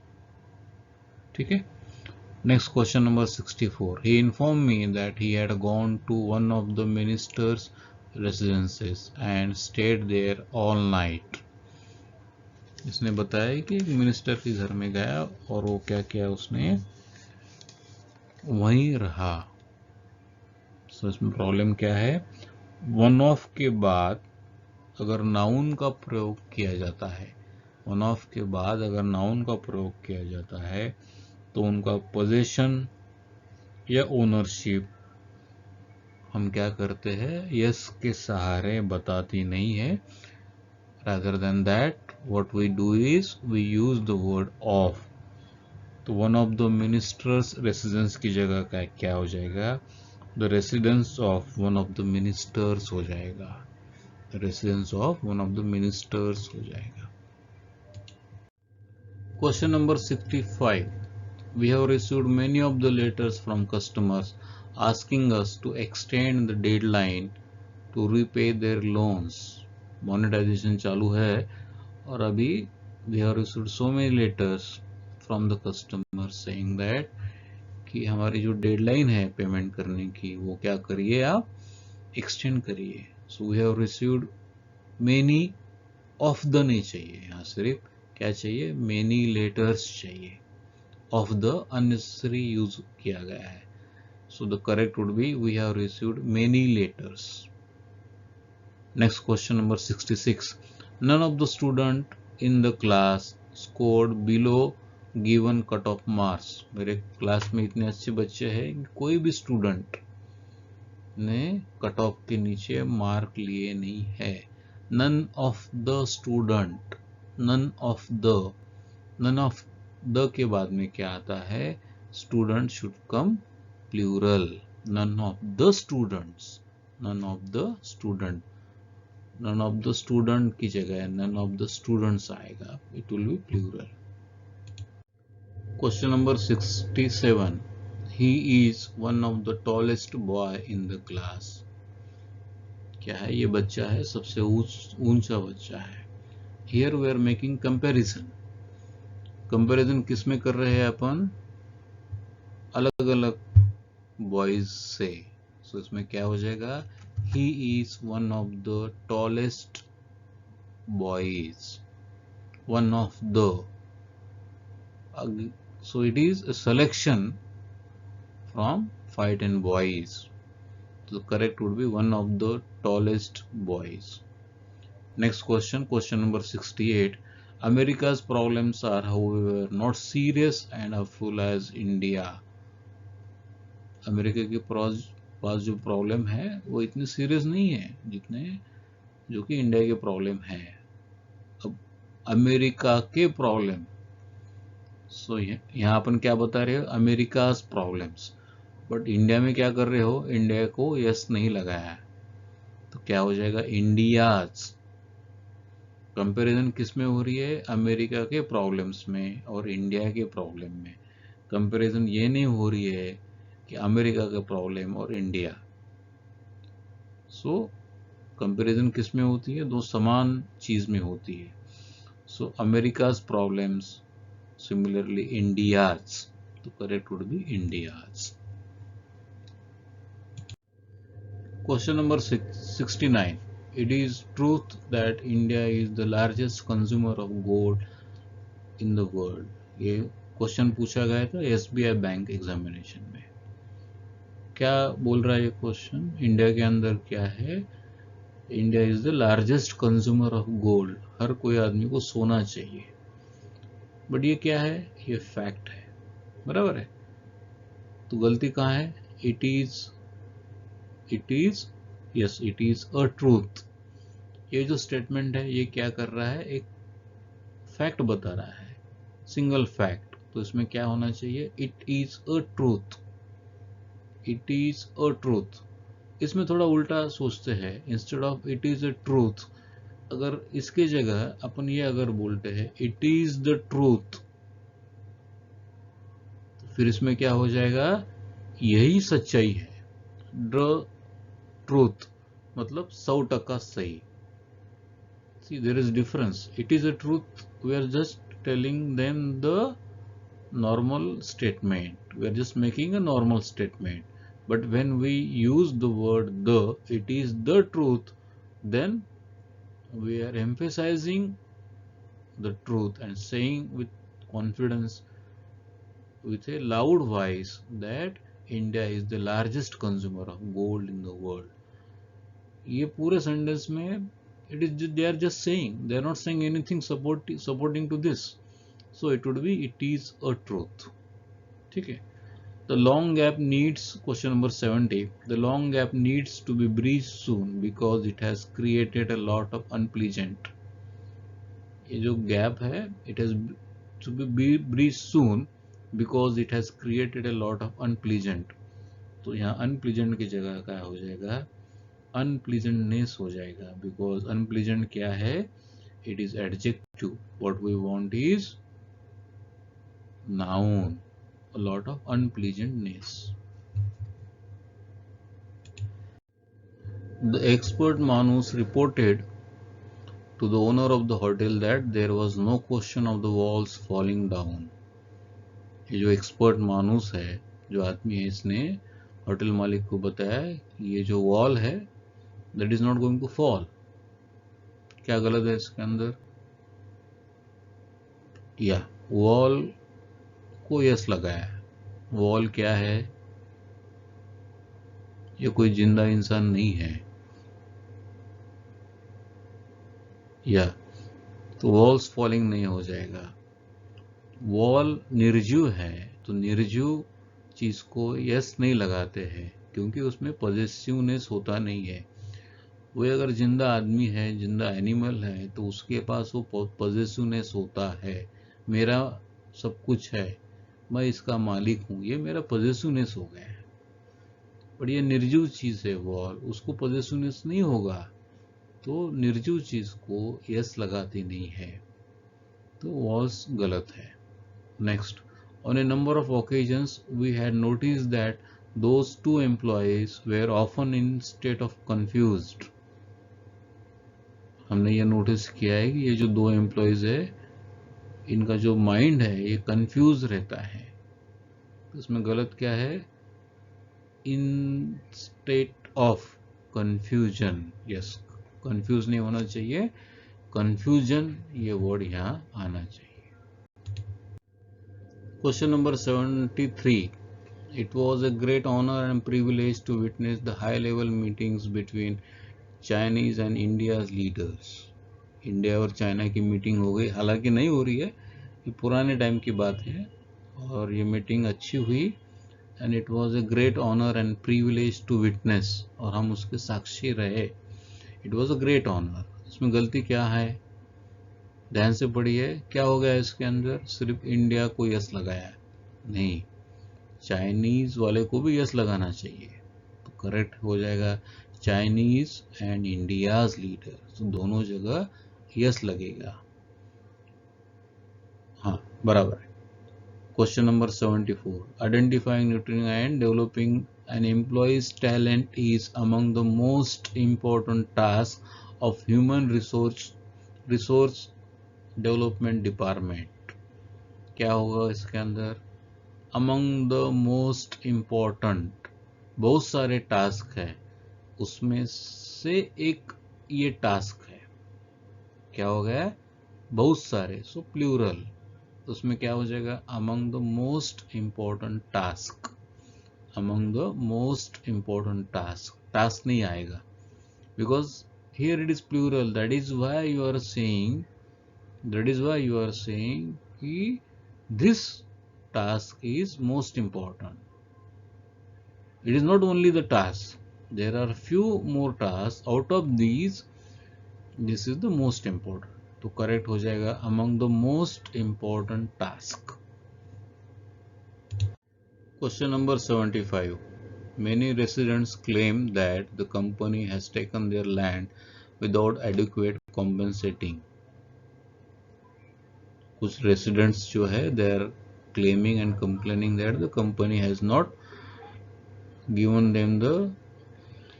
ठीक है। Next question number 64, he informed me that he had gone to one of the minister's residences and stayed there all night. इसने बताया कि मिनिस्टर के घर में गया और वो क्या किया, उसने वहीं रहा। तो इसमें प्रॉब्लम क्या है, वन ऑफ के बाद अगर नाउन का प्रयोग किया जाता है, वन ऑफ के बाद अगर नाउन का प्रयोग किया जाता है तो उनका पोजीशन या ओनरशिप हम क्या करते हैं, यस के सहारे बताती नहीं है। rather than that what we do is we use the word of। तो one of the ministers residence की जगह का क्या हो जाएगा, the residence of one of the ministers हो जाएगा, the residence of one of the ministers हो जाएगा। Question number 65, we have received many of the letters from customers asking us to extend the deadline to repay their loans। Monetisation चालू है और अभी we have received so many letters from the customer saying that कि हमारी जो डेडलाइन है पेमेंट करने की वो क्या करिए, आप एक्सटेंड करिए। So we have received many of the नहीं चाहिए, यहाँ सिर्फ क्या चाहिए, मेनी लेटर्स चाहिए, ऑफ द अननेसेसरी यूज किया गया है। So the correct would be we have received many letters. Next question number 66, none of the student in the class scored below given cut off marks. मेरे क्लास में इतने अच्छे बच्चे हैं, कोई भी स्टूडेंट ने कट ऑफ के नीचे मार्क लिए नहीं है। None of the student, none of the, none of the के बाद में क्या आता है, student should come plural. None of the students, none of the student, none of the student की जगह नन ऑफ द स्टूडेंट्स आएगा, it will be plural. Question number 67, he is one of the tallest boy in the class। क्या है, ये बच्चा है सबसे ऊंचा बच्चा है। Here we are making comparison। Comparison किस में कर रहे हैं अपन, अलग अलग बॉयज से। सो इसमें क्या हो जाएगा, he is one of the tallest boys, one of the, so it is a selection from 5 10 boys, so the correct would be one of the tallest boys। Next question, question number 68, America's problems are however not serious and awful as India। America के पास जो प्रॉब्लम है वो इतनी सीरियस नहीं है जितने जो कि इंडिया के प्रॉब्लम है। अब अमेरिका के प्रॉब्लम, सो यहाँ अपन क्या बता रहे हो, अमेरिका प्रॉब्लम्स, बट इंडिया में क्या कर रहे हो, इंडिया को यस नहीं लगाया, तो क्या हो जाएगा, इंडियाज। कंपैरिजन किस में हो रही है, अमेरिका के प्रॉब्लम्स में और इंडिया के प्रॉब्लम में। कंपैरिजन ये नहीं हो रही है कि अमेरिका का प्रॉब्लम और इंडिया। सो कंपैरिजन किस में होती है? दो समान चीज में होती है. सो अमेरिकाज प्रॉब्लम्स, सिमिलरली इंडियाज. तो correct would B India's. Question number 69. It is truth that India is the largest consumer of gold in the world. ये क्वेश्चन पूछा गया था SBI बैंक एग्जामिनेशन में. क्या बोल रहा है ये क्वेश्चन? इंडिया के अंदर क्या है? India is the largest consumer of gold. हर कोई आदमी को सोना चाहिए. बट ये क्या है? ये फैक्ट है. बराबर है. तो गलती कहाँ है? It is yes, it is a truth. ये जो स्टेटमेंट है ये क्या कर रहा है? एक फैक्ट बता रहा है, सिंगल फैक्ट. तो इसमें क्या होना चाहिए? It is a truth. It is a truth. इसमें थोड़ा उल्टा सोचते हैं. Instead of it is a truth, अगर इसके जगह अपन ये अगर बोलते हैं इट इज द ट्रूथ, तो फिर इसमें क्या हो जाएगा? यही सच्चाई है. द ट्रूथ मतलब 100% सही. See, there is difference. It is a truth. We are just telling them the normal statement. We are just making a normal statement. But when we use the word the, it is the truth, then we are emphasizing the truth and saying with confidence, with a loud voice, that India is the largest consumer of gold in the world. ये पूरे सेंटेंस में it is they are just saying, they are not saying anything supporting to this. So it would be it is a truth. ठीक है. The long gap needs, question number 70, the long gap needs to be breached soon because it has created a lot of unpleasant. ये जो gap है, it has to be breached soon because it has created a lot of unpleasant. तो यहाँ unpleasant की जगह क्या हो जाएगा? अनप्लीजेंटनेस हो जाएगा. बिकॉज अनप्लीजेंट क्या है? It is adjective. What we want is noun. A lot of unpleasantness. The expert masons reported to the owner of the hotel that there was no question of the walls falling down. ये जो एक्सपर्ट मानूस है, जो आदमी है, इसने होटल मालिक को बताया ये जो वॉल है that is not going to fall. क्या गलत है इसके अंदर? या वॉल को यस लगाया. वॉल क्या है? ये कोई जिंदा इंसान नहीं है. या तो वॉल्स फॉलिंग नहीं हो जाएगा. वॉल निर्जीव है, तो निर्जीव चीज को यस नहीं लगाते हैं क्योंकि उसमें पॉजिटिवनेस होता नहीं है. वो अगर जिंदा आदमी है, जिंदा एनिमल है, तो उसके पास वो पॉजिटिवनेस होता है. मेरा सब कुछ है, मैं इसका मालिक हूं, ये मेरा पॉजिटिवनेस हो गया है. पर ये निर्जीव चीज है वॉल, उसको पॉजिटिवनेस नहीं होगा. तो निर्जीव चीज को यस लगाती नहीं है. तो वॉल्स गलत है. Next, on a number of occasions we had notice that those two employees were often in state of confused. हमने ये नोटिस किया है कि ये जो दो एम्प्लॉयज है, इनका जो माइंड है ये कंफ्यूज रहता है. तो इसमें गलत क्या है? इन state of confusion. Yes, confuse नहीं होना चाहिए, कंफ्यूजन ये वर्ड यहाँ आना चाहिए. Question number 73. It was a great honor and privilege to witness the high-level meetings between Chinese and India's leaders. India और चाइना की मीटिंग हो गई. हालांकि नहीं हो रही है, ये पुराने टाइम की बात है, और ये मीटिंग अच्छी हुई. And it was a great honour and privilege to witness, और हम उसके साक्षी रहे. It was a great honour. इसमें गलती क्या है? ध्यान से पढ़िए. क्या हो गया इसके अंदर? सिर्फ इंडिया को यस लगाया नहीं, चाइनीज वाले को भी यस लगाना चाहिए. तो करेक्ट हो जाएगा चाइनीज एंड इंडियाज लीडर. तो दोनों जगह यस लगेगा. हाँ, बराबर है. Question number 74. Identifying nutrient and developing An employee's talent is among the most important tasks of human resource development department. क्या होगा इसके अंदर? अमंग द मोस्ट इम्पोर्टेंट, बहुत सारे टास्क है, उसमें से एक ये टास्क है। क्या हो गया? बहुत सारे, सो प्लूरल, उसमें क्या हो जाएगा? Among the most important task. Among the most important task, task नहीं आएगा because here it is plural, that is why you are saying, कि this task is most important. It is not only the task, there are few more tasks, out of these this is the most important. तो करेक्ट हो जाएगा among the most important task. Question number 75. Many residents claim that the company has taken their land without adequate compensating. कुछ residents जो है they are claiming and complaining that the company has not given them the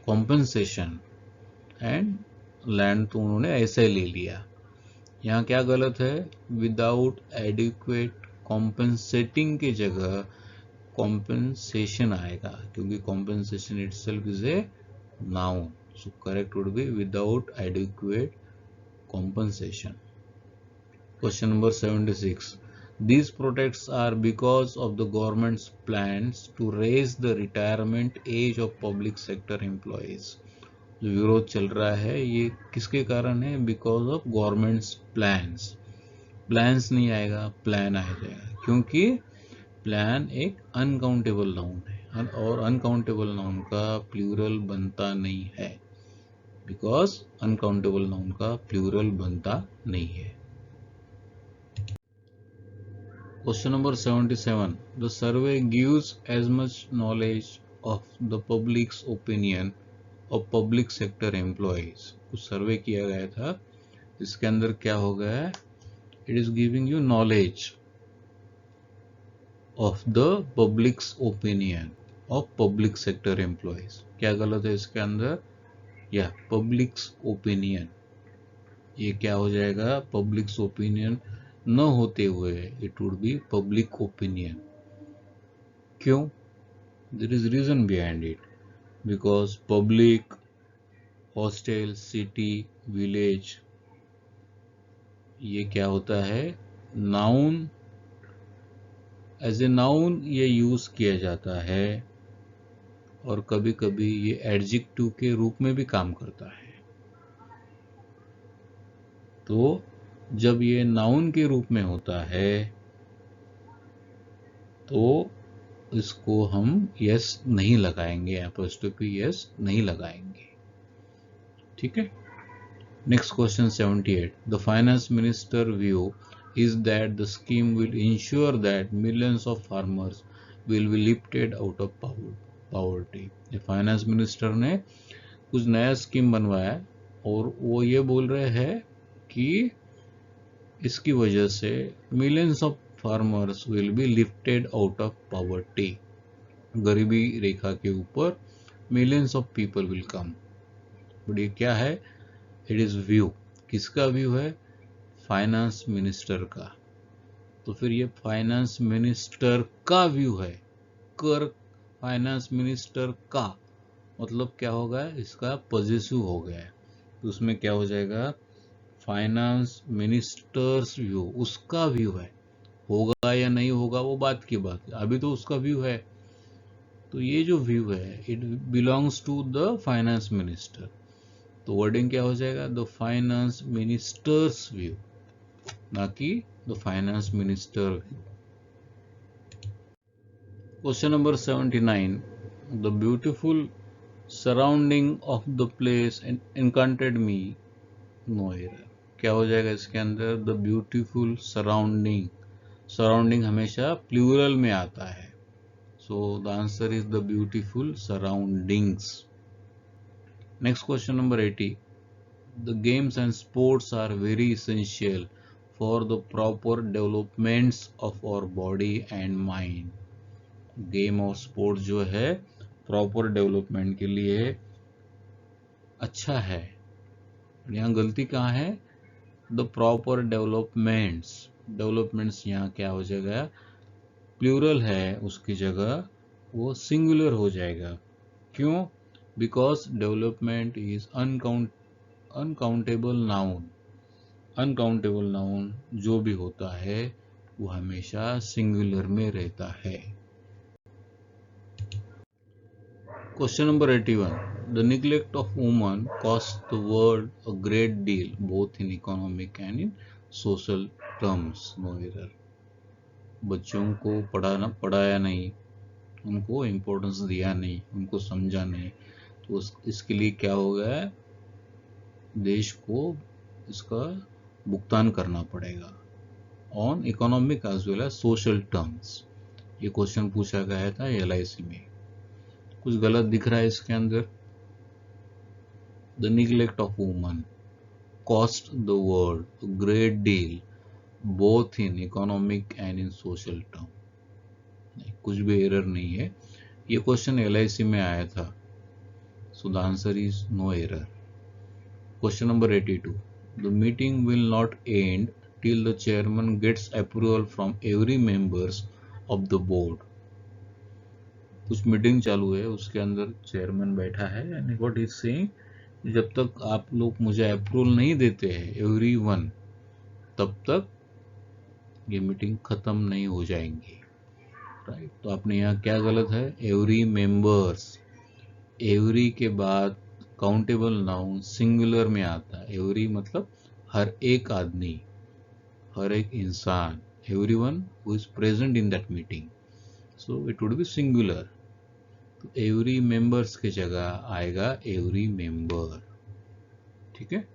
compensation and land तो उन्होंने ऐसे ले लिया। यहाँ क्या गलत है? विदाउट एडिक्वेट कॉम्पेंसेटिंग की जगह कॉम्पेंसेशन आएगा, क्योंकि compensation itself is a noun, so correct would be without adequate compensation. Question number 76. These protests are because of the government's plans to raise the retirement age of public sector employees. जो विरोध चल रहा है ये किसके कारण है? Because of governments plans. Plans नहीं आएगा, प्लान आ जाएगा, क्योंकि प्लान एक अनकाउंटेबल नाउन है और अनकाउंटेबल नाउन का प्लूरल बनता नहीं है, बिकॉज अनकाउंटेबल नाउन का प्लूरल बनता नहीं है। Question number 77. The survey gives as much knowledge of the public's opinion of public sector employees. कुछ सर्वे किया गया था, इसके अंदर क्या हो गया है? It is giving you knowledge of the public's opinion of public sector employees. क्या गलत है इसके अंदर? या public's opinion, ये क्या हो जाएगा? public's opinion न होते हुए it would be public opinion. क्यों? There is reason behind it, because public, hostel, city, village, ये क्या होता है? नाउन, एज ए नाउन ये यूज किया जाता है और कभी कभी ये एडजेक्टिव के रूप में भी काम करता है। तो जब ये नाउन के रूप में होता है तो इसको हम यस नहीं लगाएंगे, एपोस्ट्रोफी यस नहीं लगाएंगे। ठीक है। Next question 78. The finance minister view is that the scheme will ensure that millions of farmers will be lifted out of poverty. ये फाइनेंस मिनिस्टर ने कुछ नया स्कीम बनवाया और वो ये बोल रहे हैं कि इसकी वजह से millions of farmers will be lifted out of poverty, गरीबी रेखा के ऊपर millions of people will come. But ये क्या है? It is view. किसका व्यू है? फाइनेंस मिनिस्टर का। तो फिर ये फाइनेंस मिनिस्टर का व्यू है, कर फाइनेंस मिनिस्टर का मतलब क्या होगा? इसका पॉजिटिव हो गया है, तो उसमें क्या हो जाएगा? फाइनेंस मिनिस्टर्स व्यू, उसका व्यू है। होगा या नहीं होगा वो बात की बात है, अभी तो उसका व्यू है। तो ये जो व्यू है it belongs to the finance minister, तो वर्डिंग क्या हो जाएगा? द फाइनेंस मिनिस्टर्स व्यू, ना कि the finance minister view. Question number 79. The beautiful surrounding of the place enchanted me, no error. क्या हो जाएगा इसके अंदर? द ब्यूटीफुल सराउंडिंग, सराउंडिंग हमेशा प्लूरल में आता है, so the answer is the beautiful surroundings. Next question number 80. The games and sports are very essential for the proper developments of our body and mind. Game और स्पोर्ट्स जो है प्रॉपर डेवलपमेंट के लिए अच्छा है। यहाँ गलती कहाँ है? द प्रॉपर डेवलपमेंट्स यहाँ क्या हो जाएगा? प्लूरल है, उसकी जगह वो सिंगुलर हो जाएगा। क्यों? Because development is uncountable noun. Uncountable noun जो भी होता है वो हमेशा सिंगुलर में रहता है। Question number 81, the neglect of woman cost the world a great deal both in economic and in social terms. No error. बच्चों को पढ़ाया नहीं, उनको इम्पोर्टेंस दिया नहीं, उनको समझा नहीं, तो इसके लिए क्या हो गया है? देश को इसका भुगतान करना पड़ेगा on economic as well as social terms. ये क्वेश्चन पूछा गया था LIC में। कुछ गलत दिख रहा है इसके अंदर? The neglect of woman cost the world great deal both in economic and in social term. कुछ भी एरर नहीं है, ये क्वेश्चन LIC में आया था, so the answer is no error. Question number 82, the meeting will not end till the chairman gets approval from every members of the board। कुछ मीटिंग चालू है, उसके अंदर चेयरमैन बैठा है एंड व्हाट इज सेइंग, जब तक आप लोग मुझे अप्रूवल नहीं देते हैं एवरीवन, तब तक ये मीटिंग खत्म नहीं हो जाएंगी। राइट, तो आपने यहाँ क्या गलत है? एवरी मेंबर्स, एवरी के बाद काउंटेबल नाउन सिंगुलर में आता है। एवरी मतलब हर एक आदमी, हर एक इंसान, everyone who is present in that meeting, so it would be singular। तो every members की जगह आएगा every member। ठीक है।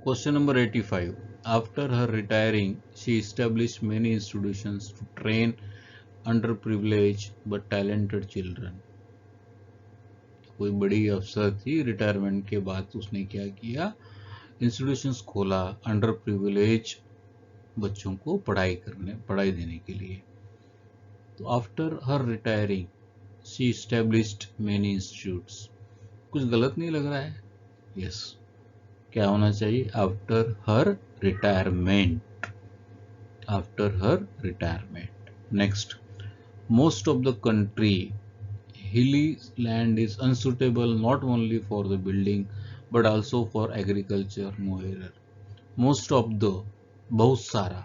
Question number 85, after her retiring she established many institutions to train underprivileged but talented children। कोई बड़ी अफसर थी, रिटायरमेंट के बाद उसने क्या किया? इंस्टीट्यूशंस खोला अंडर प्रिविलेज बच्चों को पढ़ाई देने के लिए। तो after her retiring she established many institutes. कुछ गलत नहीं लग रहा है? यस, क्या होना चाहिए? After her retirement. After her retirement. Next, most of the country hilly land is unsuitable not only for the building but also for agriculture। no error। most of the बहुत सारा,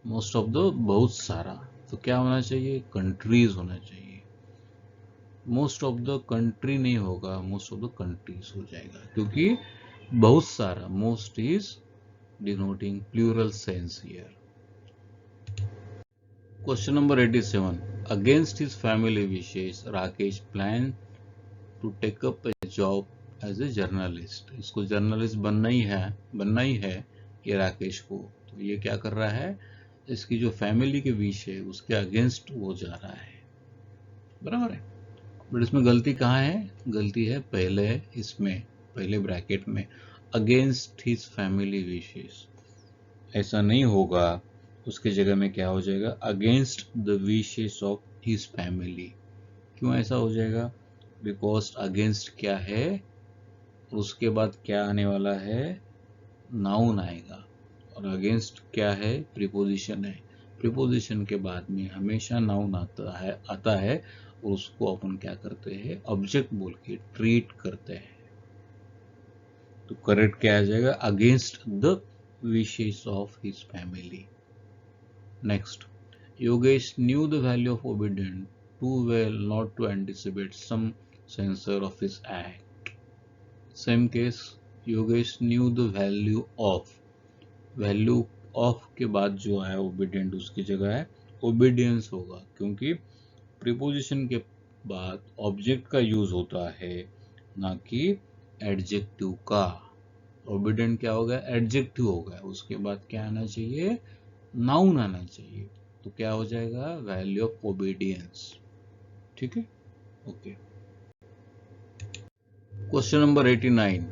most of the बहुत सारा, तो क्या होना चाहिए? कंट्रीज होना चाहिए। मोस्ट ऑफ द कंट्री नहीं होगा, मोस्ट ऑफ द कंट्रीज हो जाएगा, क्योंकि बहुत सारा, most is denoting plural sense here. Question number 87. Against his family wishes, Rakesh planned to take up a job as a journalist. इसको जर्नलिस्ट बनना ही है ये राकेश को। तो ये क्या कर रहा है, इसकी जो फैमिली के विश है उसके अगेंस्ट वो जा रहा है, बराबर है। बट इसमें गलती कहाँ है, गलती है पहले ब्रैकेट में, अगेंस्ट हिज फैमिली विशेस। ऐसा नहीं होगा, उसके जगह में क्या हो जाएगा, against the wishes of his family. क्यों ऐसा हो जाएगा, बिकॉज अगेंस्ट क्या है और उसके बाद क्या आने वाला है, नाउन आएगा, और अगेंस्ट क्या है, प्रीपोजिशन है। प्रीपोजिशन के बाद में हमेशा नाउन आता है और उसको अपन क्या करते हैं, ऑब्जेक्ट बोल के ट्रीट करते हैं। तो करेक्ट क्या आ जाएगा, against the wishes of his family. Next, Yogesh new the value of obedient too well not to anticipate some censor of his act. Same case, Yogesh knew the value of के बाद जो है obedient उसकी जगह है obedience होगा, क्योंकि preposition के बाद ऑब्जेक्ट का यूज होता है ना कि एडजेक्टिव का। obedient क्या होगा, एडजेक्टिव होगा, उसके बाद क्या आना चाहिए, नाउन आना चाहिए। तो क्या हो जाएगा, वैल्यू ऑफ ओबीडियंस। ठीक है, okay. Question number 89.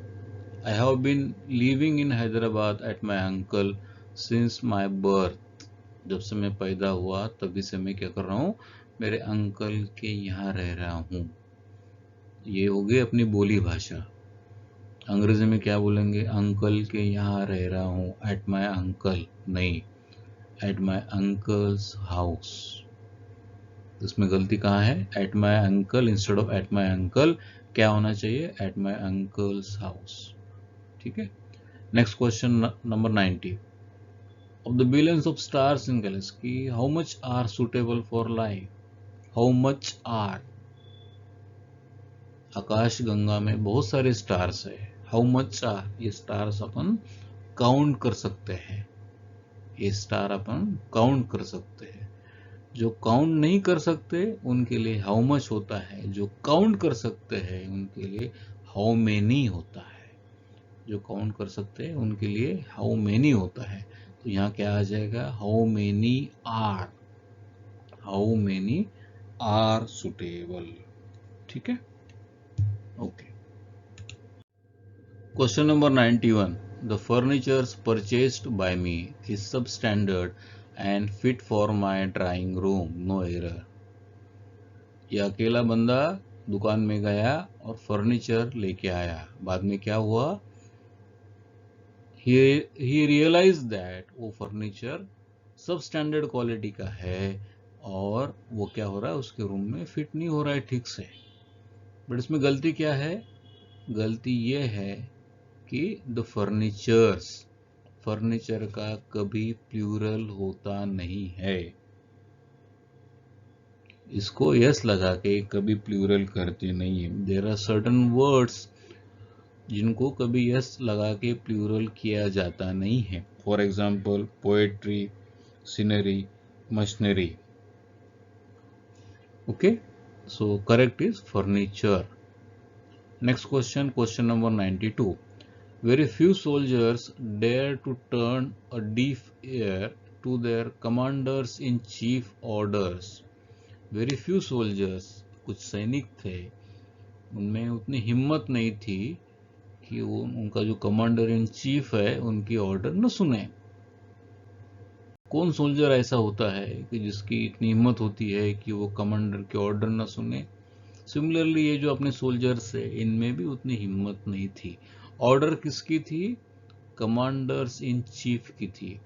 I have been living in Hyderabad at my uncle since my birth. जब से मैं पैदा हुआ तभी से मैं क्या कर रहा हूँ, मेरे अंकल के यहाँ रह रहा हूँ। ये हो गई अपनी बोली भाषा। अंग्रेजी में क्या बोलेंगे, अंकल के यहाँ रह रहा हूँ, एट माई अंकल नहीं, एट माई अंकल्स हाउस। इसमें गलती कहाँ है, at my uncle instead of at my uncle क्या होना चाहिए, एट माई अंकल्स हाउस। ठीक है। Next question number 90. Of the billions of stars in galaxy, how much are suitable for life, how much are, आकाश गंगा में बहुत सारे स्टार्स है, हाउ मच आर, ये स्टार्स अपन काउंट कर सकते हैं, ये स्टार अपन काउंट कर सकते हैं। जो काउंट नहीं कर सकते उनके लिए हाउ मच होता है, जो काउंट कर सकते हैं उनके लिए हाउ मेनी होता है। जो काउंट कर सकते हैं उनके लिए हाउ मेनी होता है। तो यहाँ क्या आ जाएगा, how many are, how many are suitable. ठीक है, okay. Question number 91. The furnitures purchased by me is substandard and fit for my drawing room, no error. यह अकेला बंदा दुकान में गया और फर्नीचर लेके आया, बाद में क्या हुआ, he realized that वो फर्नीचर सब स्टैंडर्ड क्वालिटी का है और वो क्या हो रहा है, उसके रूम में फिट नहीं हो रहा है ठीक से। बट इसमें गलती क्या है, गलती ये है कि द फर्नीचर्स, फर्नीचर का कभी प्लूरल होता नहीं है। इसको यस लगा के कभी प्लूरल करते नहीं है। देयर आर सर्टन वर्ड्स जिनको कभी यस लगा के प्लूरल किया जाता नहीं है। For example poetry, scenery, machinery. Okay, so correct is furniture. Next question, question number 92. Very few soldiers dare to turn a deaf ear to their commanders in chief orders. Very few soldiers, कुछ सैनिक थे, उनमें उतनी हिम्मत नहीं थी कि वो उनका जो कमांडर इन चीफ है उनकी ऑर्डर न सुने। कौन सोल्जर ऐसा होता है कि जिसकी इतनी हिम्मत होती है कि वो कमांडर के ऑर्डर न सुने। सिमिलरली ये जो अपने सोल्जर्स है इनमें भी उतनी हिम्मत नहीं थी। ऑर्डर किसकी थी, कमांडर्स इन चीफ की थी,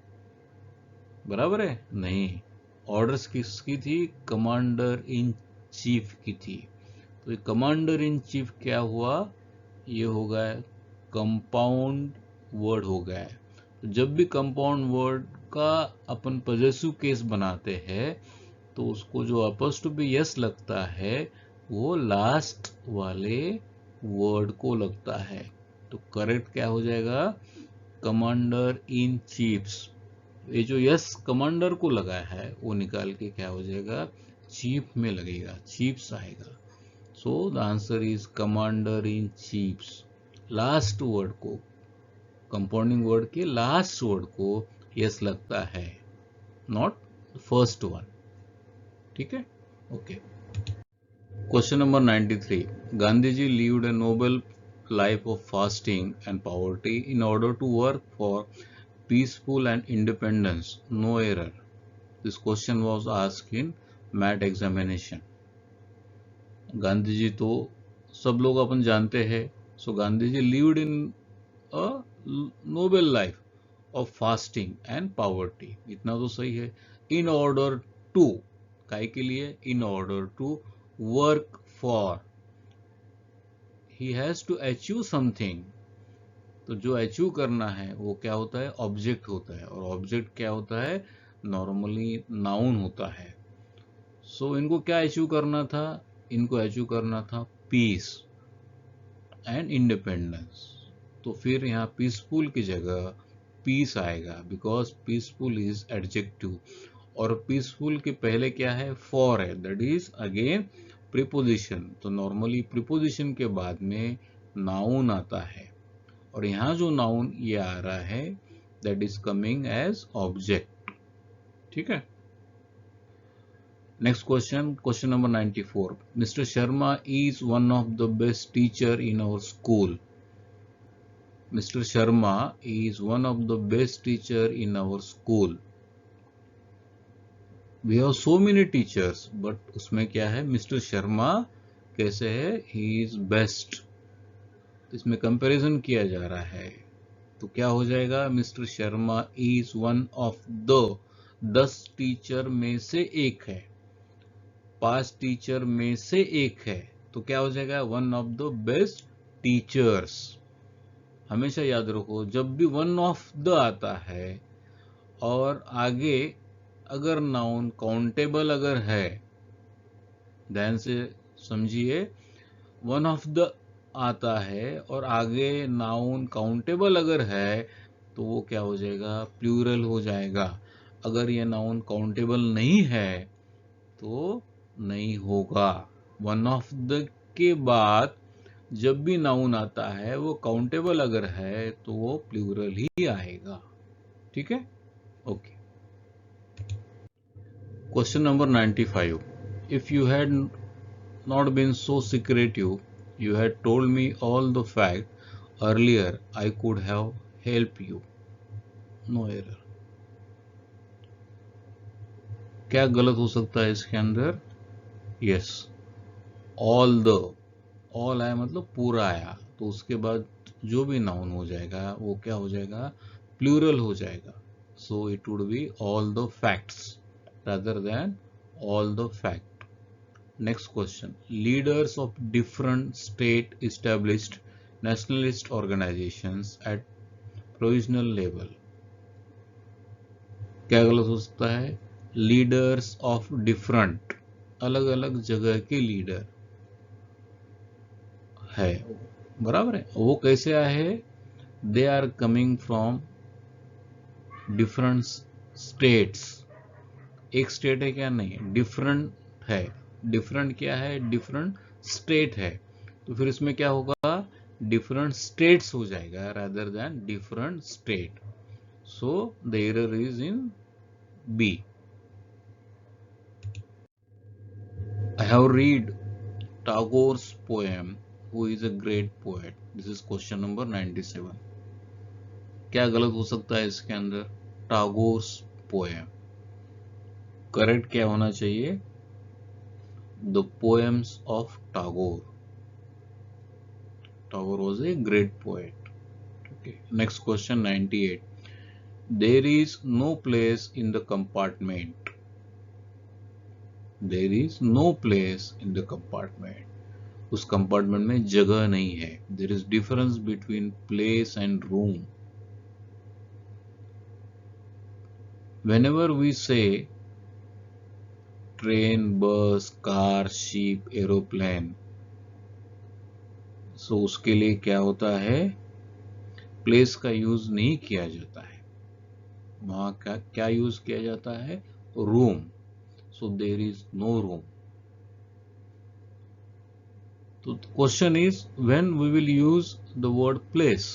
बराबर है, नहीं, ऑर्डर्स किसकी थी, कमांडर इन चीफ की थी। तो ये कमांडर इन चीफ क्या हुआ, ये हो गया कंपाउंड वर्ड हो गया है। तो जब भी कंपाउंड वर्ड का अपन पॉजेसिव केस बनाते हैं तो उसको जो अपोस्ट्रोफी यस लगता है वो लास्ट वाले वर्ड को लगता है। तो करेक्ट क्या हो जाएगा, कमांडर इन चीफ्स। ये जो यस कमांडर को लगा है वो निकाल के क्या हो जाएगा, चीफ में लगेगा, चीफ्स आएगा। सो the answer is commander in chiefs. Last word को, कंपाउंडिंग वर्ड के लास्ट वर्ड को यस लगता है, नॉट फर्स्ट वन। ठीक है, okay. Question number 93, Gandhiji lived a noble life of fasting and poverty in order to work for peaceful and independence. No error. This question was asked in MAT examination. Gandhi ji तो सब लोग अपन जानते हैं। सो Gandhi ji lived in a noble life of fasting and poverty, इतना तो सही है। In order to, काय के लिए, in order to work for, he has to achieve something। तो जो अचीव करना है वो क्या होता है, ऑब्जेक्ट होता है, और ऑब्जेक्ट क्या होता है, नॉर्मली नाउन होता है। सो इनको क्या अचीव करना था, इनको अचीव करना था पीस एंड इंडिपेंडेंस। तो फिर यहाँ पीसफुल की जगह पीस आएगा, बिकॉज पीसफुल इज एडजेक्टिव, और पीसफुल के पहले क्या है, फॉर है, दैट इज अगेन प्रीपोजिशन। तो नॉर्मली प्रीपोजिशन के बाद में नाउन आता है, और यहाँ जो नाउन ये आ रहा है that is coming as object. ठीक है, next question, question number 94, mister Sharma is one of the best teacher in our school. Mister Sharma is one of the best teacher in our school. We have so many teachers, but उसमें क्या है, मिस्टर शर्मा कैसे है, ही इज बेस्ट। इसमें कंपैरिजन किया जा रहा है, तो क्या हो जाएगा, mister Sharma is one of the 10 teacher में से एक है, 5 टीचर में से एक है, तो क्या हो जाएगा, one of the best teachers. हमेशा याद रखो, जब भी वन ऑफ द आता है और आगे अगर नाउन काउंटेबल अगर है, ध्यान से समझिए, वन ऑफ द आता है और आगे नाउन काउंटेबल अगर है तो वो क्या हो जाएगा, प्लूरल हो जाएगा। अगर ये नाउन काउंटेबल नहीं है तो नहीं होगा। वन ऑफ द के बाद जब भी नाउन आता है वो काउंटेबल अगर है तो वो प्लूरल ही आएगा। ठीक है, okay. Question number 95, if you had not been so secretive, you had told me all the fact earlier, I could have helped you. No error. क्या गलत हो सकता है इसके अंदर, यस, ऑल द, ऑल आया मतलब पूरा आया, तो उसके बाद जो भी नाउन हो जाएगा वो क्या हो जाएगा, प्लूरल हो जाएगा। सो it would be all the facts rather than all the fact. Next question, leaders of different state established nationalist organizations at provisional level. क्या गलत हो सकता है, लीडर्स ऑफ डिफरेंट, अलग अलग जगह के लीडर है, बराबर है। वो कैसे आए हैं, they are coming from different states. एक स्टेट है क्या, नहीं, डिफरेंट है। डिफरेंट क्या है, डिफरेंट स्टेट है, तो फिर इसमें क्या होगा, डिफरेंट स्टेट्स हो जाएगा rather than different state. So the error is in B. I have read Tagore's poem, who is a great poet. This is question number 97. क्या गलत हो सकता है इसके अंदर, टागोर्स पोएम। करेक्ट क्या होना चाहिए, the poems of Tagore. Tagore was a great poet. Okay. Next question 98. There is no place in the compartment. There is no place in the compartment. उस कंपार्टमेंट में जगह नहीं है। There is difference between place and room. Whenever we say train, bus, car, ship, aeroplane, so उसके लिए क्या होता है, प्लेस का यूज नहीं किया जाता है, वहां का क्या यूज किया जाता है, room. So there is no room. तो question is when we will use the word place.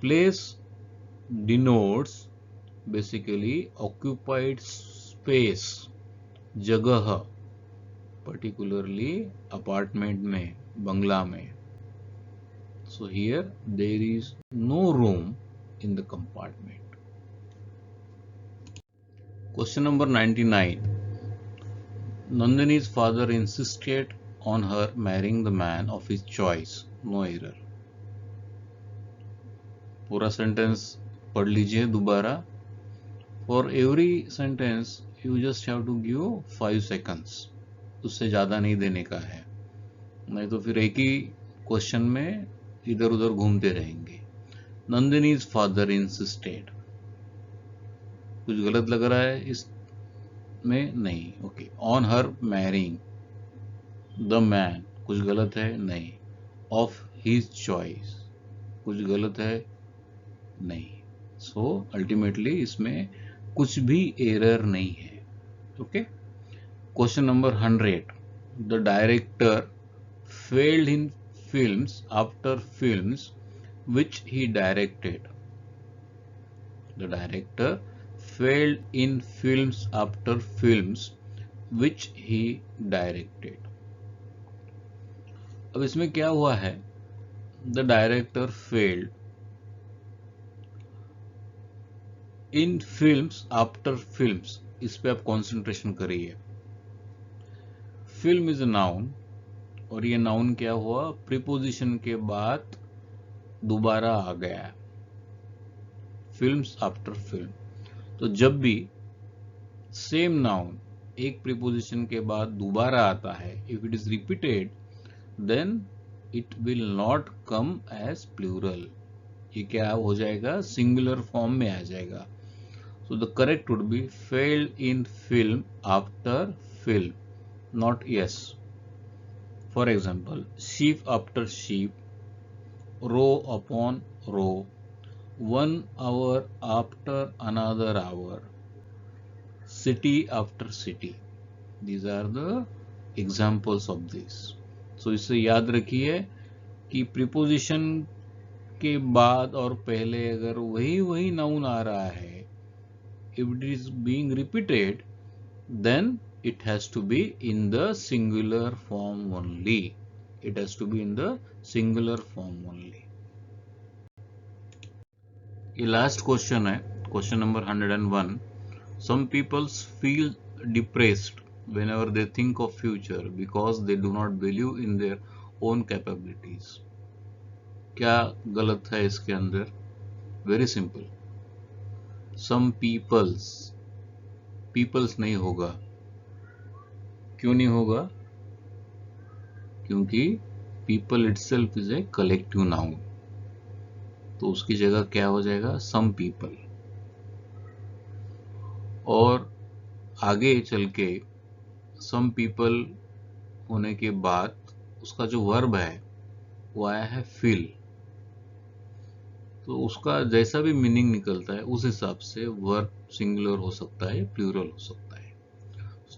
Place denotes basically occupied space, जगह, पर्टिकुलरली अपार्टमेंट में, बंगला में। So here there is no room in the compartment. Question number 99. Nandini's father insisted on her marrying the man of his choice. No error. पूरा सेंटेंस पढ़ लीजिए दोबारा। For every sentence you just have to give 5 seconds. उससे ज़्यादा नहीं देने का है, नहीं तो फिर एक ही क्वेश्चन में इधर उधर घूमते रहेंगे। Nandini's father insisted. कुछ गलत लग रहा है इसमें? नहीं। Okay. On her marrying the man, कुछ गलत है? नहीं। ऑफ हिज चॉइस, कुछ गलत है? नहीं। सो अल्टीमेटली इसमें कुछ भी एरर नहीं है। Okay. Question number 100. The director failed in films after films which he directed. The director failed in films after films which he directed. अब इसमें क्या हुआ है? The director failed in films after films. इस पे आप कंसंट्रेशन करिए। फिल्म इज अ नाउन, और ये नाउन क्या हुआ? प्रीपोजिशन के बाद दोबारा आ गया, फिल्म्स आफ्टर फिल्म। तो जब भी सेम नाउन एक प्रीपोजिशन के बाद दोबारा आता है, if it is repeated, then it will not come as plural. ये क्या हो जाएगा? सिंगुलर फॉर्म में आ जाएगा। So the correct would be failed in film after film, not yes. For example, sheep after sheep, row upon row, 1 hour after another hour, city after city. These are the examples of this. So इसे याद रखिए कि प्रीपोजिशन के बाद और पहले अगर वही नाउन आ रहा है, if it is being repeated, then it has to be in the singular form only. It has to be in the singular form only. ये लास्ट क्वेश्चन है, question number 101. Some people feel depressed whenever they think of future because they do not believe in their own capabilities. क्या गलत है इसके अंदर? वेरी सिंपल, some peoples नहीं होगा। क्यों नहीं होगा? क्योंकि people itself is a collective noun, तो उसकी जगह क्या हो जाएगा? some people। और आगे चल के some people होने के बाद उसका जो वर्ब है वो आया है feel, तो उसका जैसा भी मीनिंग निकलता है उस हिसाब से वर्ब सिंगुलर हो सकता है, प्लूरल हो सकता है।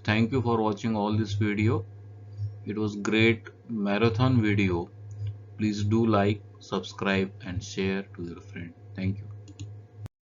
Thank you for watching all this video. It was great marathon video. Please do like, subscribe and share to your friend. Thank you.